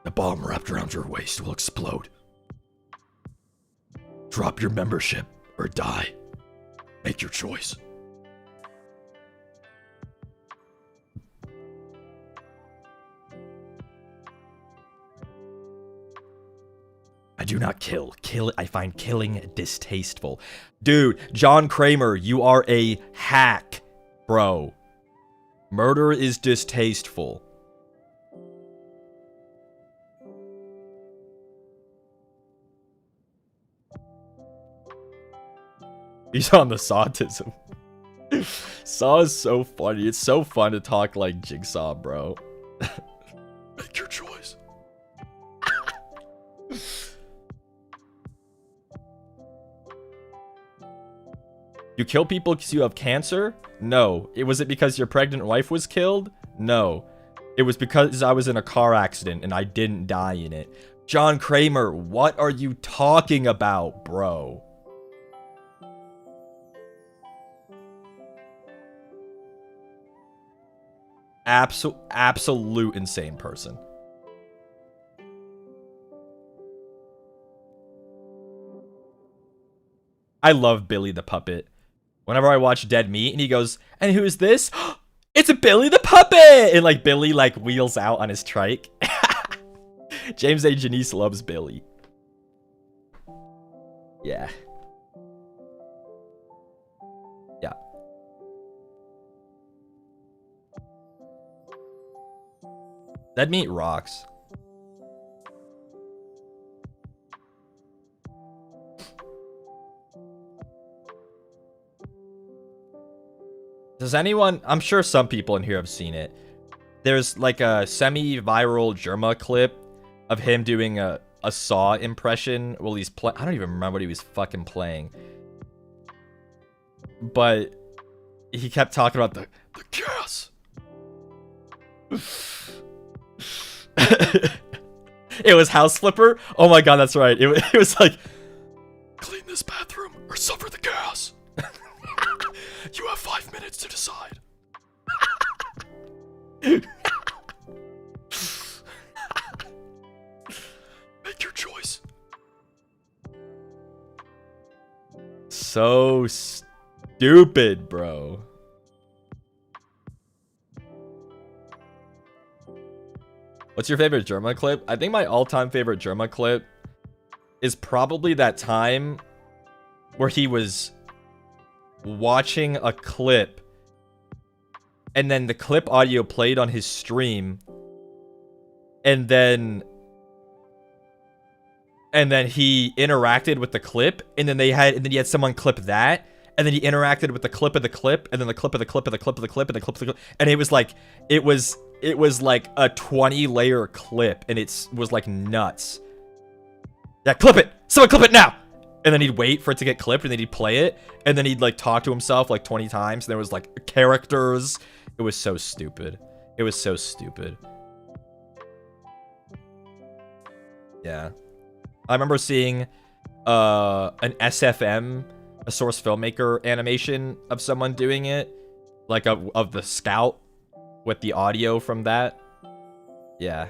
[SPEAKER 1] The bomb wrapped around your waist will explode. Drop your membership or die. Make your choice. I do not kill. I find killing distasteful. Dude, John Kramer, you are a hack, bro. Murder is distasteful. He's on the autism. Saw is so funny. It's so fun to talk like Jigsaw, bro. Make your choice. You kill people because you have cancer? No. Was it because your pregnant wife was killed? No. It was because I was in a car accident and I didn't die in it. John Kramer, what are you talking about, bro? Absolute insane person. I love Billy the Puppet. Whenever I watch Dead Meat and he goes, and who is this? It's a Billy the Puppet! And like Billy like wheels out on his trike. James A. Janice loves Billy. Yeah. Yeah. Dead Meat rocks. Does anyone... I'm sure some people in here have seen it. There's like a semi-viral Germa clip of him doing a Saw impression while he's playing. I don't even remember what he was fucking playing. But he kept talking about the gas. It was House Flipper? Oh my god, that's right. It was like, clean this bathroom or suffer the gas. You have 5 minutes to decide. Make your choice. So stupid, bro. What's your favorite Germa clip? I think my all-time favorite Germa clip is probably that time where he was watching a clip and then the clip audio played on his stream and then he interacted with the clip and then he had someone clip that and then he interacted with the clip of the clip and then the clip of the clip of the clip of the clip and the clip of the clip, and it was like it was like a 20-layer clip and it was like nuts. Yeah, clip it! Someone clip it now! And then he'd wait for it to get clipped, and then he'd play it, and then he'd like talk to himself like 20 times, and there was like characters. It was so stupid. It was so stupid. Yeah. I remember seeing an SFM, a source filmmaker animation of someone doing it, like of the Scout with the audio from that. Yeah.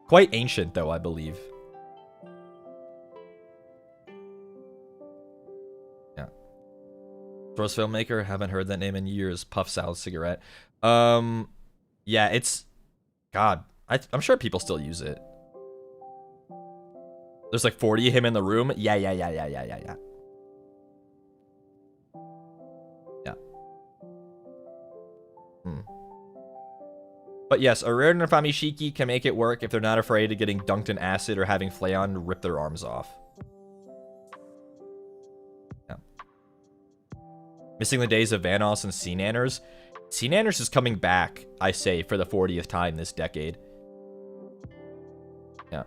[SPEAKER 1] Quite ancient, though, I believe. Yeah. Source filmmaker, haven't heard that name in years. Puff Salad Cigarette. Yeah, it's... God, I'm sure people still use it. There's like 40 of him in the room. Yeah. Yeah. But yes, a rare Nafami Shiki can make it work if they're not afraid of getting dunked in acid or having Flayon rip their arms off. Yeah. Missing the days of Vanoss and Sea Nanners. Sea Nanners is coming back, I say, for the 40th time this decade. Yeah.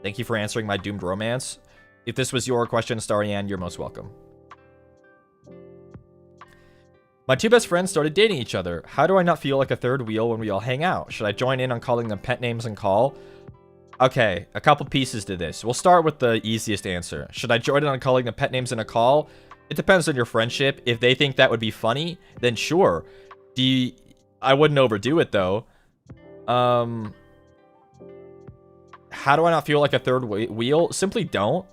[SPEAKER 1] Thank you for answering my doomed romance. If this was your question, Starian, you're most welcome. My two best friends started dating each other. How do I not feel like a third wheel when we all hang out? Should I join in on calling them pet names and call? Okay, a couple pieces to this. We'll start with the easiest answer. Should I join in on calling them pet names in a call? It depends on your friendship. If they think that would be funny, then sure. I wouldn't overdo it, though. How do I not feel like a third wheel? Simply don't.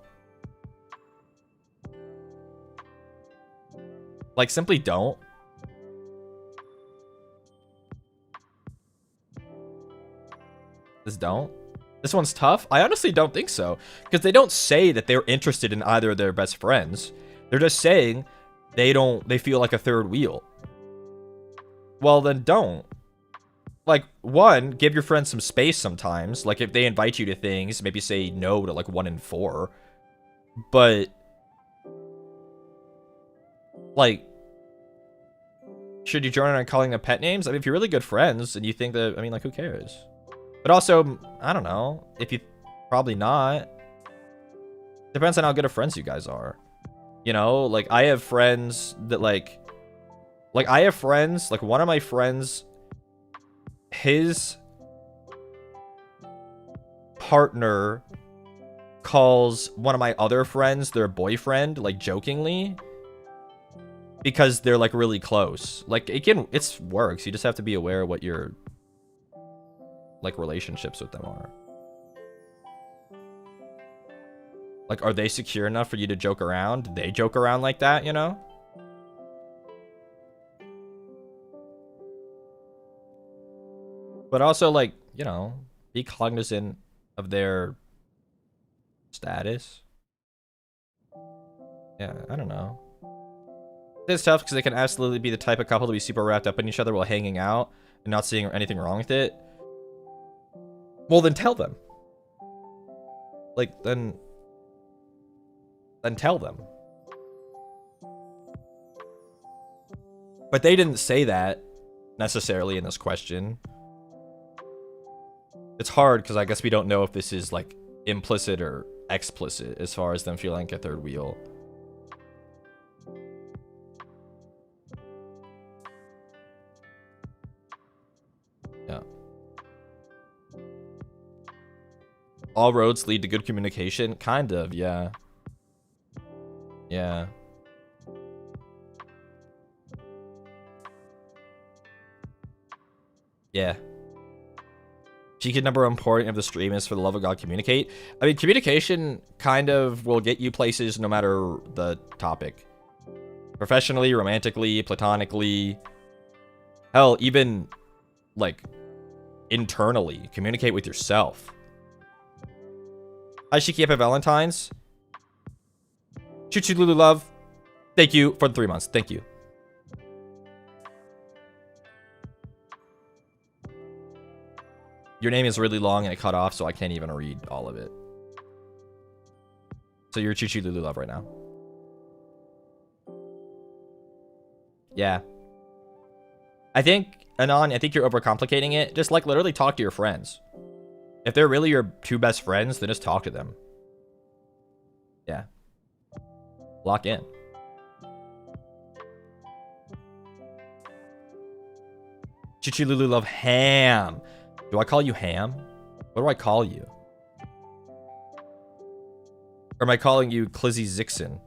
[SPEAKER 1] Like, simply don't. Don't. This one's tough. I honestly don't think so, because they don't say that they're interested in either of their best friends. They're just saying they feel like a third wheel. Well, then don't. Like, one, give your friends some space sometimes. Like, if they invite you to things, maybe say no to like 1 in 4. But like, should you join on calling them pet names? I mean, if you're really good friends and you think that, I mean, like, who cares? But also, I don't know. If you, probably not. Depends on how good of friends you guys are. You know, like, I have friends that, like, I have friends, like, one of my friends, his partner calls one of my other friends their boyfriend, like, jokingly. Because they're, like, really close. Like, it works. You just have to be aware of what your, like, relationships with them are. Like, are they secure enough for you to joke around? Do they joke around like that, you know? But also, like, you know, be cognizant of their status. Yeah, I don't know. It's tough because they can absolutely be the type of couple to be super wrapped up in each other while hanging out and not seeing anything wrong with it. Well, then tell them. Like, then tell them. But they didn't say that necessarily in this question. It's hard because I guess we don't know if this is, like, implicit or explicit as far as them feeling like a third wheel. Yeah. All roads lead to good communication? Kind of, yeah. Yeah. Yeah. Shiki number important of the stream is for the love of God, communicate. I mean, communication kind of will get you places no matter the topic. Professionally, romantically, platonically. Hell, even, like, internally. Communicate with yourself. Hi, Shiki, happy Valentine's. Choo-choo, Lulu love. Thank you for the 3 months. Thank you. Your name is really long and it cut off, so I can't even read all of it. So you're Choo-choo, Lulu love right now. Yeah. I think, Anon, I think you're overcomplicating it. Just, like, literally talk to your friends. If they're really your two best friends, then just talk to them. Yeah. Lock in. Chichi Lulu love ham. Do I call you ham? What do I call you? Or am I calling you Clizzy Zixon?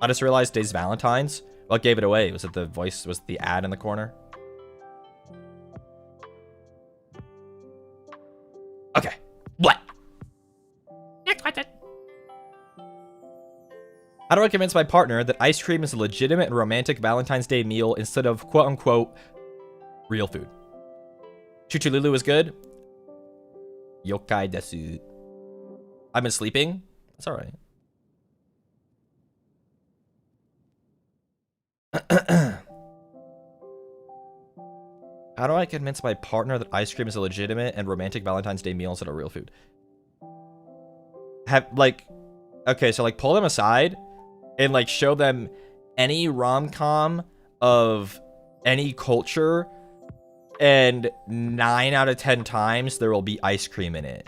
[SPEAKER 1] I just realized today's Valentine's. What gave it away? Was it the voice? Was it the ad in the corner? Okay. What? Next question. How do I convince my partner that ice cream is a legitimate and romantic Valentine's Day meal instead of quote-unquote real food? Chuchu Lulu is good. Yokai desu. I've been sleeping. That's all right. How do I convince my partner that ice cream is a legitimate and romantic Valentine's Day meal instead of real food? Okay, so, like, pull them aside and, like, show them any rom-com of any culture, and 9 out of 10 times there will be ice cream in it.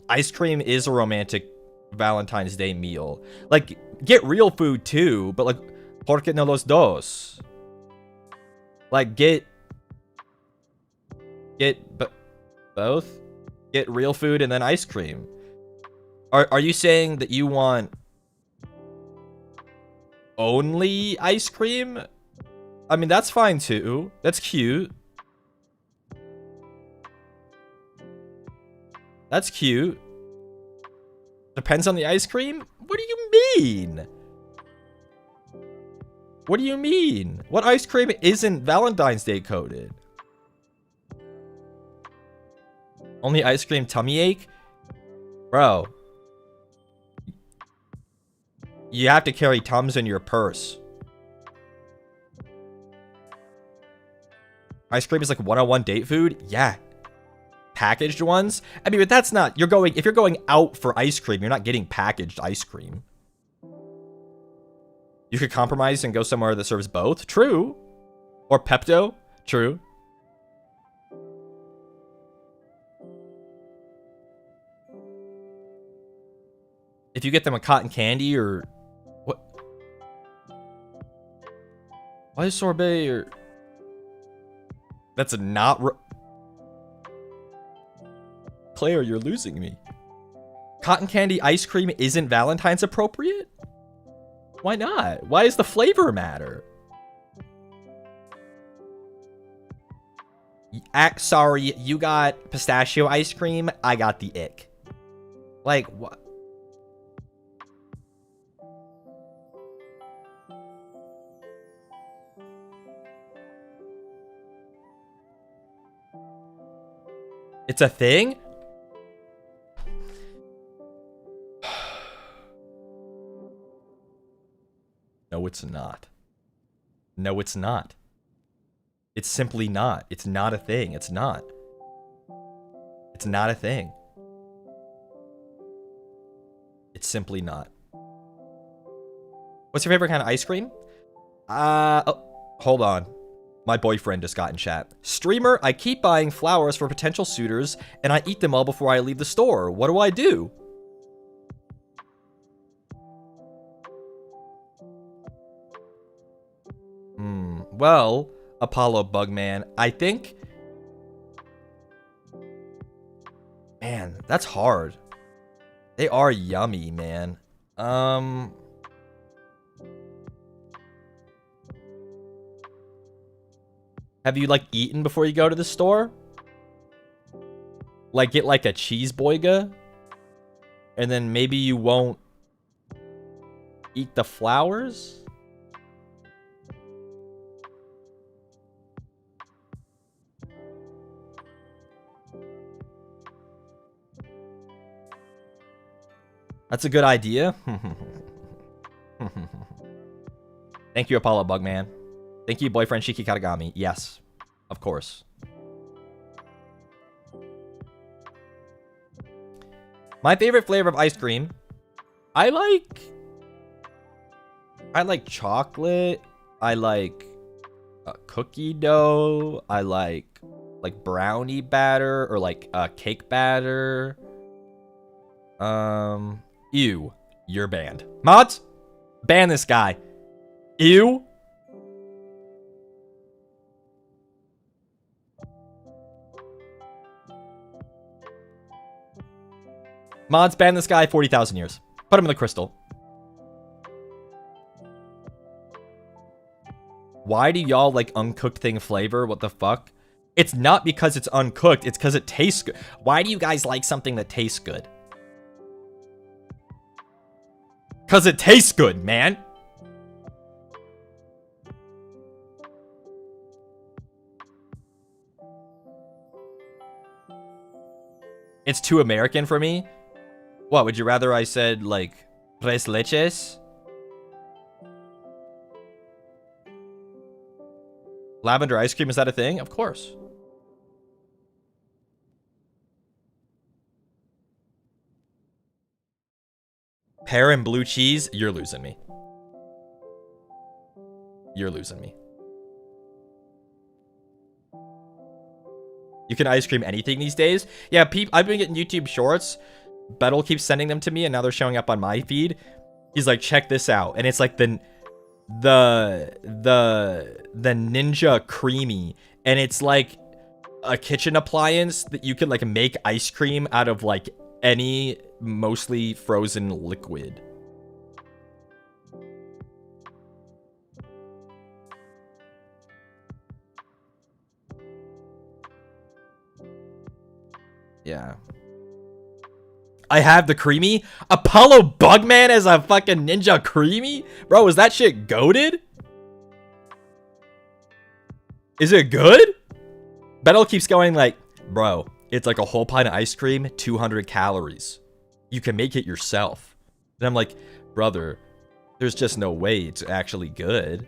[SPEAKER 1] Ice cream is a romantic Valentine's Day meal. Like, get real food too, but, like, porque no los dos? Like, get both? Get real food and then ice cream. Are you saying that you want only ice cream? I mean, that's fine too. That's cute. That's cute. Depends on the ice cream? What do you mean? What do you mean? What ice cream isn't Valentine's Day coded? Only ice cream tummy ache? Bro. You have to carry Tums in your purse. Ice cream is like one-on-one date food? Yeah. Packaged ones? I mean, but that's not, if you're going out for ice cream, you're not getting packaged ice cream. You could compromise and go somewhere that serves both. True. Or Pepto. True. If you get them a cotton candy or what? Why is sorbet or that's a not Claire, you're losing me. Cotton candy ice cream isn't Valentine's appropriate? Why not? Why does the flavor matter? Sorry, you got pistachio ice cream. I got the ick. Like, what? It's a thing? No, it's not. No, it's not. It's simply not. It's not a thing. It's not. It's not a thing. It's simply not. What's your favorite kind of ice cream? Oh, hold on. My boyfriend just got in chat. Streamer, I keep buying flowers for potential suitors, and I eat them all before I leave the store. What do I do? Well, Apollo Bugman, I think... Man, that's hard. They are yummy, man. Have you, like, eaten before you go to the store? Like, get, like, a cheese boiga? And then maybe you won't eat the flowers? That's a good idea. Thank you, Apollo Bugman. Thank you, boyfriend Shiki Katagami. Yes, of course. My favorite flavor of ice cream. I like chocolate. I like cookie dough. I like brownie batter or like cake batter. Ew. You're banned. Mods, ban this guy. Ew. Mods, ban this guy 40,000 years. Put him in the crystal. Why do y'all like uncooked thing flavor? What the fuck? It's not because it's uncooked. It's because it tastes good. Why do you guys like something that tastes good? Because it tastes good, man. It's too American for me. What, would you rather I said, like, tres leches? Lavender ice cream, is that a thing? Of course. Pear and blue cheese, you're losing me. You're losing me. You can ice cream anything these days? Yeah, I've been getting YouTube shorts. Bettle keeps sending them to me, and now they're showing up on my feed. He's like, check this out. And it's like the Ninja Creamy. And it's like a kitchen appliance that you can like make ice cream out of like any mostly frozen liquid. Yeah. I have the creamy. Apollo Bugman as a fucking Ninja Creamy? Bro, is that shit goated? Is it good? Bettle keeps going like, bro, it's like a whole pint of ice cream, 200 calories. You can make it yourself. And I'm like, brother, there's just no way it's actually good.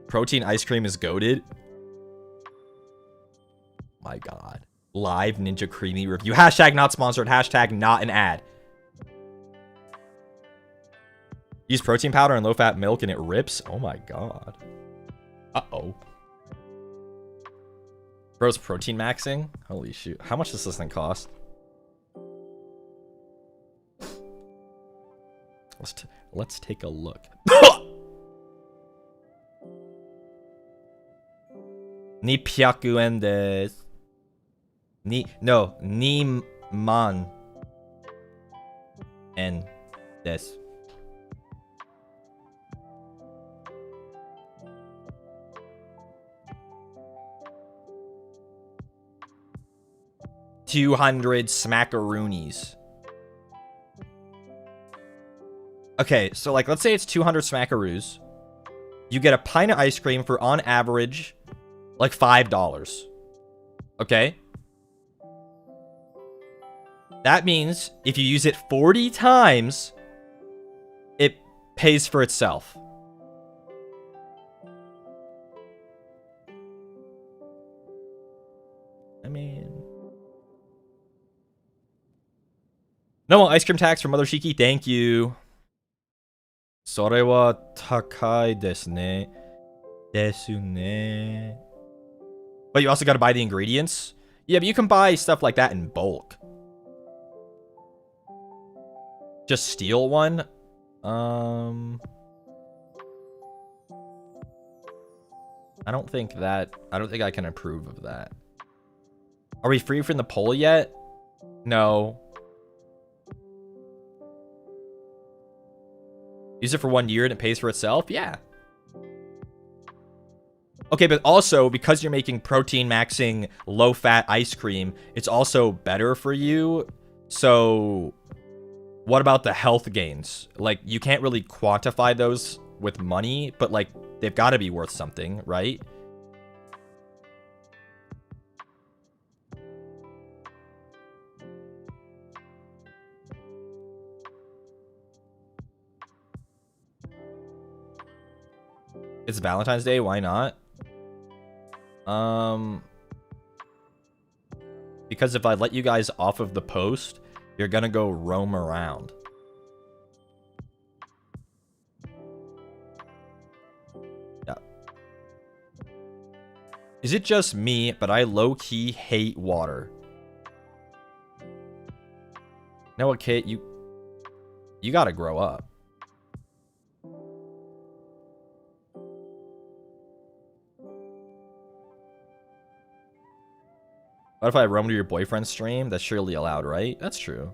[SPEAKER 1] Protein ice cream is goated. My God. Live Ninja Creamy review. Hashtag not sponsored. Hashtag not an ad. Use protein powder and low-fat milk and it rips. Oh my God. Uh-oh. Bro's protein maxing? Holy shoot. How much does this thing cost? Let's take a look. Ni pyaku-en desu. Ni man en desu. $200 smackaroonies. Okay, so like let's say it's 200 smackaroos. You get a pint of ice cream for on average like $5. Okay? That means if you use it 40 times, it pays for itself. I mean... No ice cream tax from Mother Shiki. Thank you. それは高いですね。ですね. But you also gotta buy the ingredients? Yeah, but you can buy stuff like that in bulk. Just steal one? I don't think I can approve of that. Are we free from the poll yet? No. Use it for 1 year and it pays for itself? Yeah. Okay, but also, because you're making protein maxing low-fat ice cream, it's also better for you. So, what about the health gains? Like, you can't really quantify those with money, but, like, they've got to be worth something, right? It's Valentine's Day, why not? Because if I let you guys off of the post, you're gonna go roam around. Yeah. Is it just me, but I low-key hate water? No, Kate, you gotta grow up. What if I roam to your boyfriend's stream? That's surely allowed, right? That's true.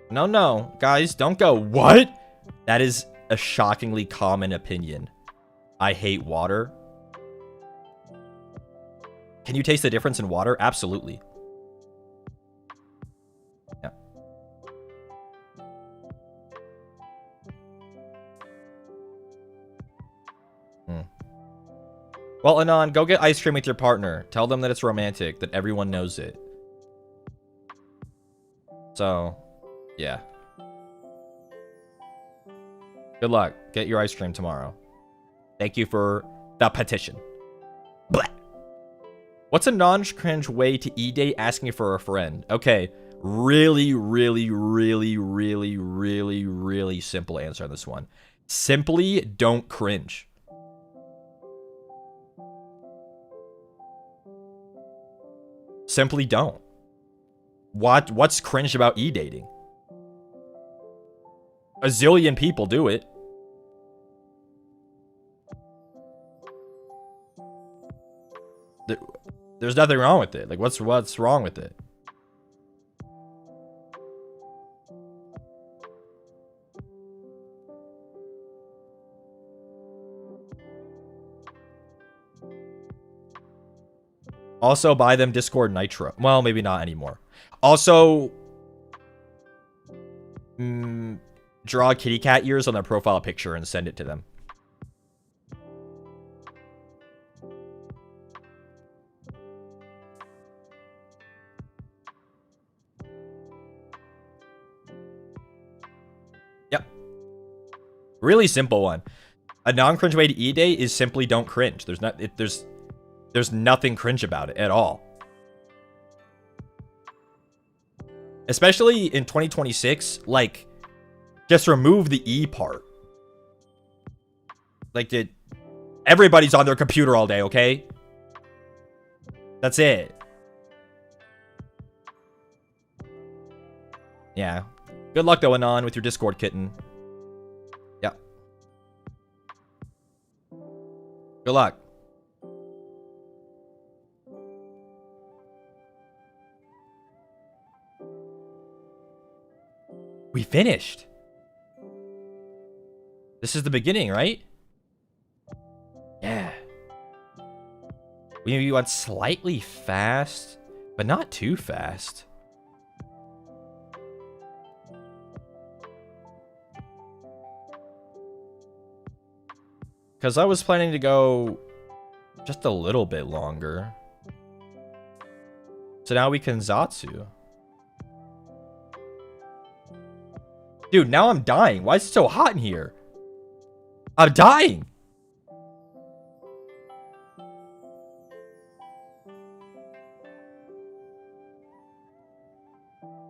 [SPEAKER 1] No. Guys, don't go. What? That is a shockingly common opinion. I hate water. Can you taste the difference in water? Absolutely. Yeah. Well, Anon, go get ice cream with your partner. Tell them that it's romantic, that everyone knows it. So, yeah. Good luck. Get your ice cream tomorrow. Thank you for the petition. Blah. What's a non-cringe way to e-date asking for a friend? Okay, really simple answer on this one. Simply don't cringe. Simply don't. What's cringe about e-dating? A zillion people do it. There's nothing wrong with it. Like, what's wrong with it? Also, buy them Discord Nitro. Well, maybe not anymore. Also, draw kitty cat ears on their profile picture and send it to them. Really simple one. A non-cringe way to E-Day is simply don't cringe. There's nothing cringe about it at all. Especially in 2026, like, just remove the E part. Like, everybody's on their computer all day, okay? That's it. Yeah. Good luck, though, Anon, with your Discord kitten. Yeah. Good luck. We finished. This is the beginning, right? Yeah. We went slightly fast, but not too fast. Because I was planning to go just a little bit longer. So now we can Zatsu. Dude, now I'm dying. Why is it so hot in here? I'm dying.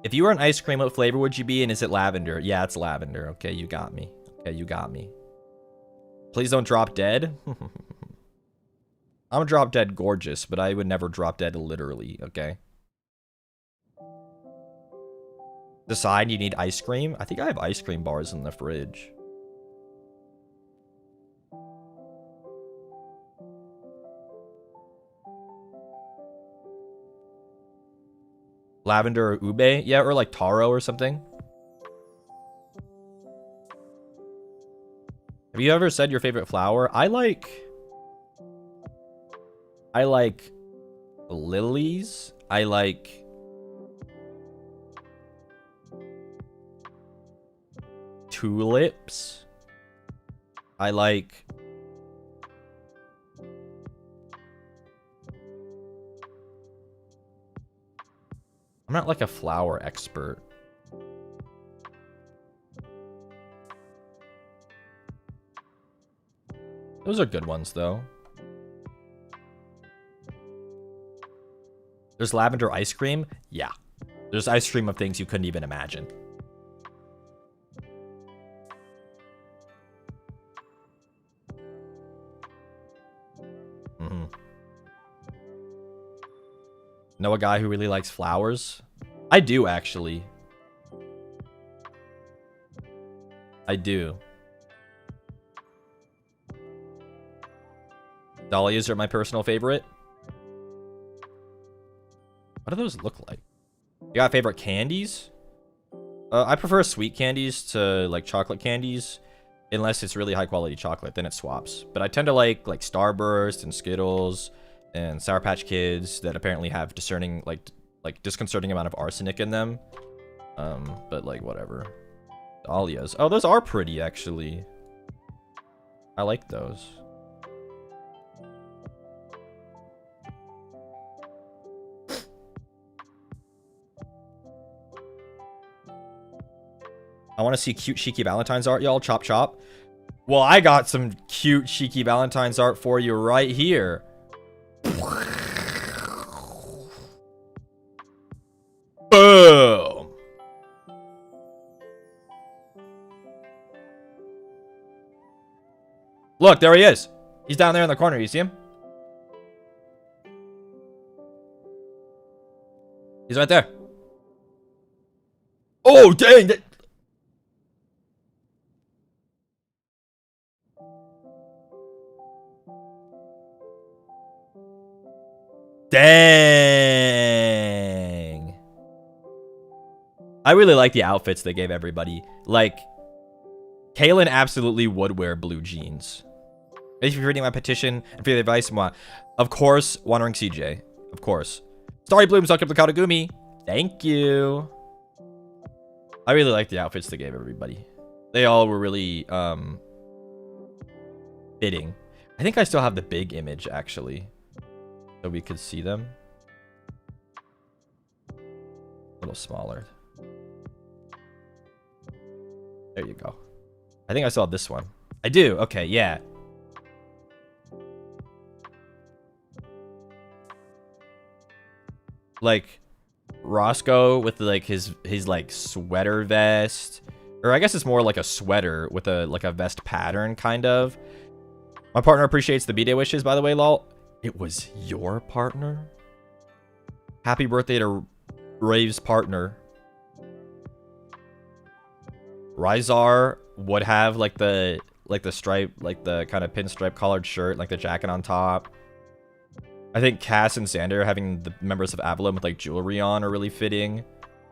[SPEAKER 1] If you were an ice cream, what flavor would you be? And is it lavender? Yeah, it's lavender. Okay, you got me. Okay, you got me. Please don't drop dead. I'm drop dead gorgeous, but I would never drop dead literally, okay? Decide you need ice cream? I think I have ice cream bars in the fridge. Lavender or ube? Yeah, or like taro or something. Have you ever said your favorite flower? I like lilies. I like tulips. I like I'm not like a flower expert. Those are good ones, though. There's lavender ice cream? Yeah. There's ice cream of things you couldn't even imagine. Know a guy who really likes flowers? I do, actually. I do. Dahlias are my personal favorite. What do those look like? You got favorite candies? I prefer sweet candies to like chocolate candies. Unless it's really high quality chocolate, then it swaps. But I tend to like Starburst and Skittles and Sour Patch Kids that apparently have discerning like disconcerting amount of arsenic in them. But like whatever. Dahlias. Oh, those are pretty actually. I like those. I want to see cute Shiki Valentine's art, y'all. Chop chop. Well, I got some cute Shiki Valentine's art for you right here. Boom. Look, there he is. He's down there in the corner. You see him? He's right there. Oh, dang. Dang. I really like the outfits they gave everybody. Like, Caelen absolutely would wear blue jeans. Thank you for reading my petition and for the advice. Of course, Wandering CJ. Of course. Starry Blooms, welcome to Katagami. Thank you. I really like the outfits they gave everybody. They all were really fitting. I think I still have the big image, actually. So we could see them. A little smaller. There you go. I think I saw this one. I do. Okay, yeah. Like Roscoe with like his like sweater vest, or I guess it's more like a sweater with a like a vest pattern kind of. My partner appreciates the B-Day wishes, by the way, lol. It was your partner? Happy birthday to Rave's partner. Rizar would have like the stripe, like the kind of pinstripe collared shirt, like the jacket on top. I think Cass and Xander having the members of Avalon with like jewelry on are really fitting.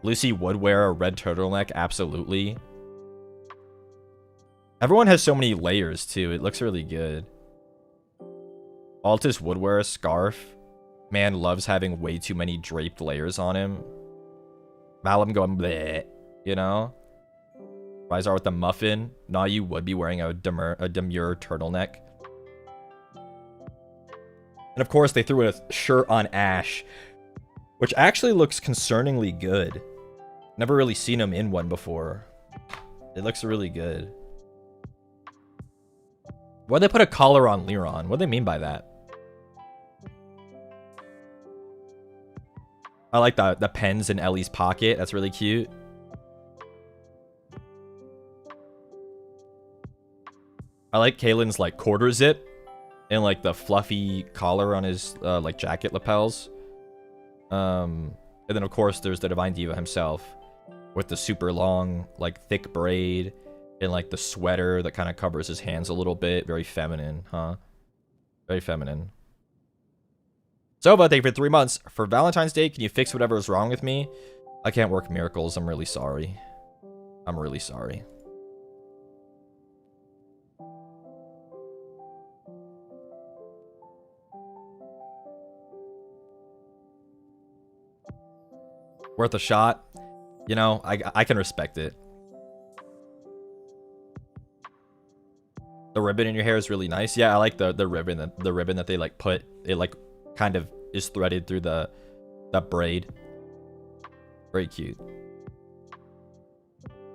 [SPEAKER 1] Lucy would wear a red turtleneck, absolutely. Everyone has so many layers too. It looks really good. Altus would wear a scarf. Man loves having way too many draped layers on him. Malum going bleh, you know? Rizar with the muffin. Nah, you would be wearing a demure turtleneck. And of course, they threw a shirt on Ash, which actually looks concerningly good. Never really seen him in one before. It looks really good. Why'd they put a collar on Liron? What do they mean by that? I like the pens in Ellie's pocket. That's really cute. I like Caelen's like quarter zip and like the fluffy collar on his like jacket lapels. And then of course there's the Divine Diva himself with the super long like thick braid and like the sweater that kind of covers his hands a little bit. Very feminine, huh? Very feminine. Sova, thank you for 3 months. For Valentine's Day, can you fix whatever is wrong with me? I can't work miracles. I'm really sorry. I'm really sorry. Worth a shot. You know, I can respect it. The ribbon in your hair is really nice. Yeah, I like the ribbon that they like put it like kind of is threaded through the braid. Very cute.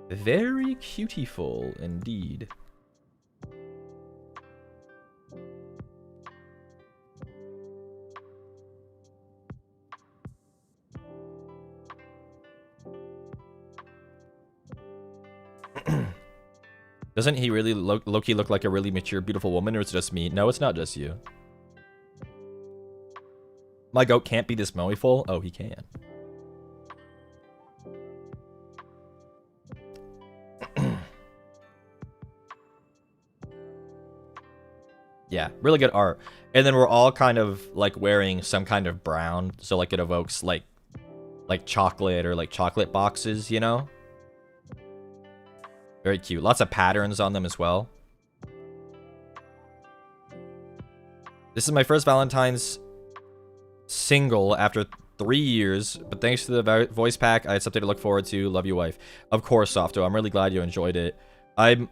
[SPEAKER 1] Very cutieful indeed. Doesn't he really low-key look like a really mature, beautiful woman, or is it just me? No, it's not just you. My goat can't be this moe-ful. Oh, he can. Yeah, really good art. And then we're all kind of like wearing some kind of brown, so like it evokes like chocolate or like chocolate boxes, you know? Very cute. Lots of patterns on them as well. This is my first Valentine's single after 3 years, but thanks to the voice pack, I had something to look forward to. Love you, wife. Of course, Softo. I'm really glad you enjoyed it. I'm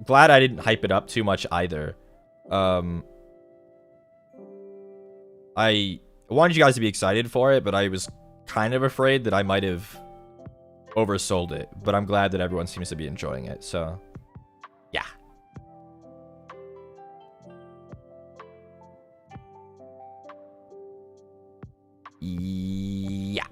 [SPEAKER 1] glad I didn't hype it up too much either. I wanted you guys to be excited for it, but I was kind of afraid that I might have oversold it. But I'm glad that everyone seems to be enjoying it, so yeah. Yeah.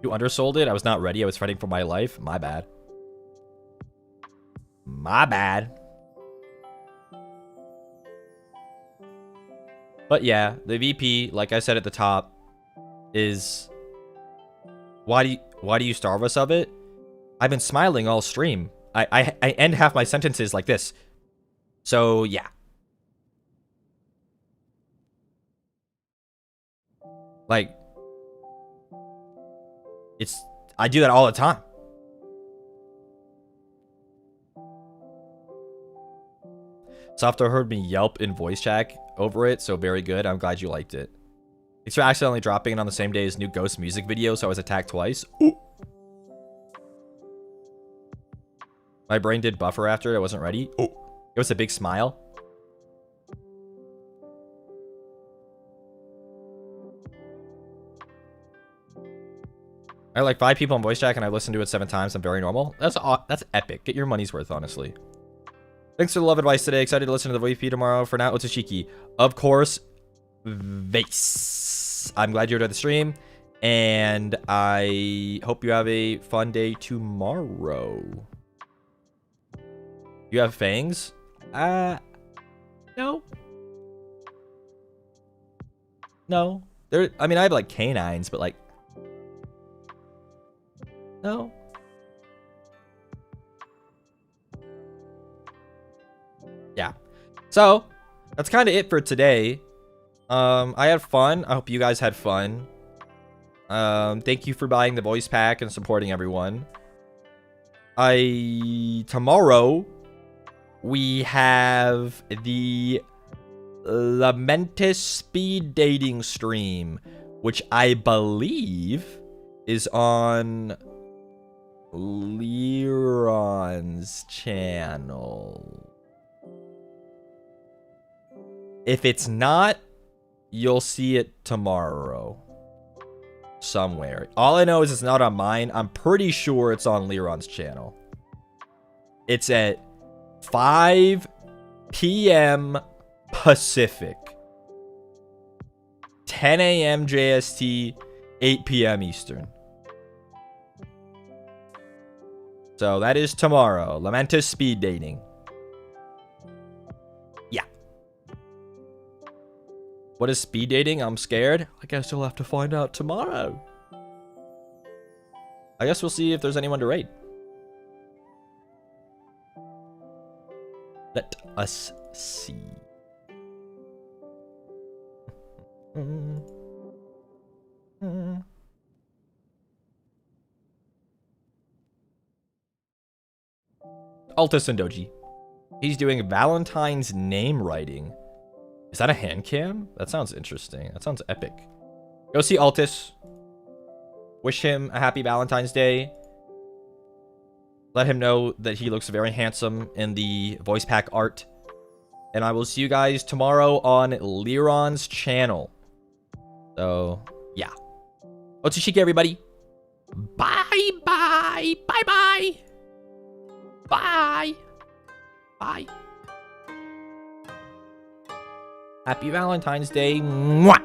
[SPEAKER 1] You undersold it? I was not ready. I was fighting for my life. My bad. My bad. But yeah, the VP, like I said at the top, is why do you starve us of it? I've been smiling all stream. I end half my sentences like this. So yeah. Like, I do that all the time. Softo heard me yelp in voice chat over it, so very good. I'm glad you liked it. Thanks for accidentally dropping it on the same day as new Ghost music video, so I was attacked twice. Ooh. My brain did buffer after. I wasn't ready. Oh, it was a big smile. I have like 5 people on voice chat and I listened to it 7 times. I'm very normal. That's epic. Get your money's worth, honestly. Thanks for the love advice today. Excited to listen to the VP tomorrow. For now, it's a Shiki. Of course, Vase. I'm glad you enjoyed the stream. And I hope you have a fun day tomorrow. You have fangs? No. No. I mean, I have like canines, but like... No. Yeah. So, that's kind of it for today. I had fun. I hope you guys had fun. Thank you for buying the voice pack and supporting everyone. Tomorrow, we have the LAMENTUS speed dating stream, which I believe is on Liron's channel. If it's not, you'll see it tomorrow. Somewhere. All I know is it's not on mine. I'm pretty sure it's on Liron's channel. It's at 5 p.m. Pacific. 10 a.m. JST, 8 p.m. Eastern. So that is tomorrow. LAMENTUS speed dating. Yeah. What is speed dating? I'm scared. I guess you'll have to find out tomorrow. I guess we'll see if there's anyone to raid. Let us see. Altus and Doji. He's doing Valentine's name writing. Is that a hand cam? That sounds interesting. That sounds epic. Go see Altus. Wish him a happy Valentine's Day. Let him know that he looks very handsome in the voice pack art. And I will see you guys tomorrow on Liron's channel. So, yeah. Otsushiki, everybody. Bye, bye, bye, bye. Bye. Bye. Happy Valentine's Day. Mwah.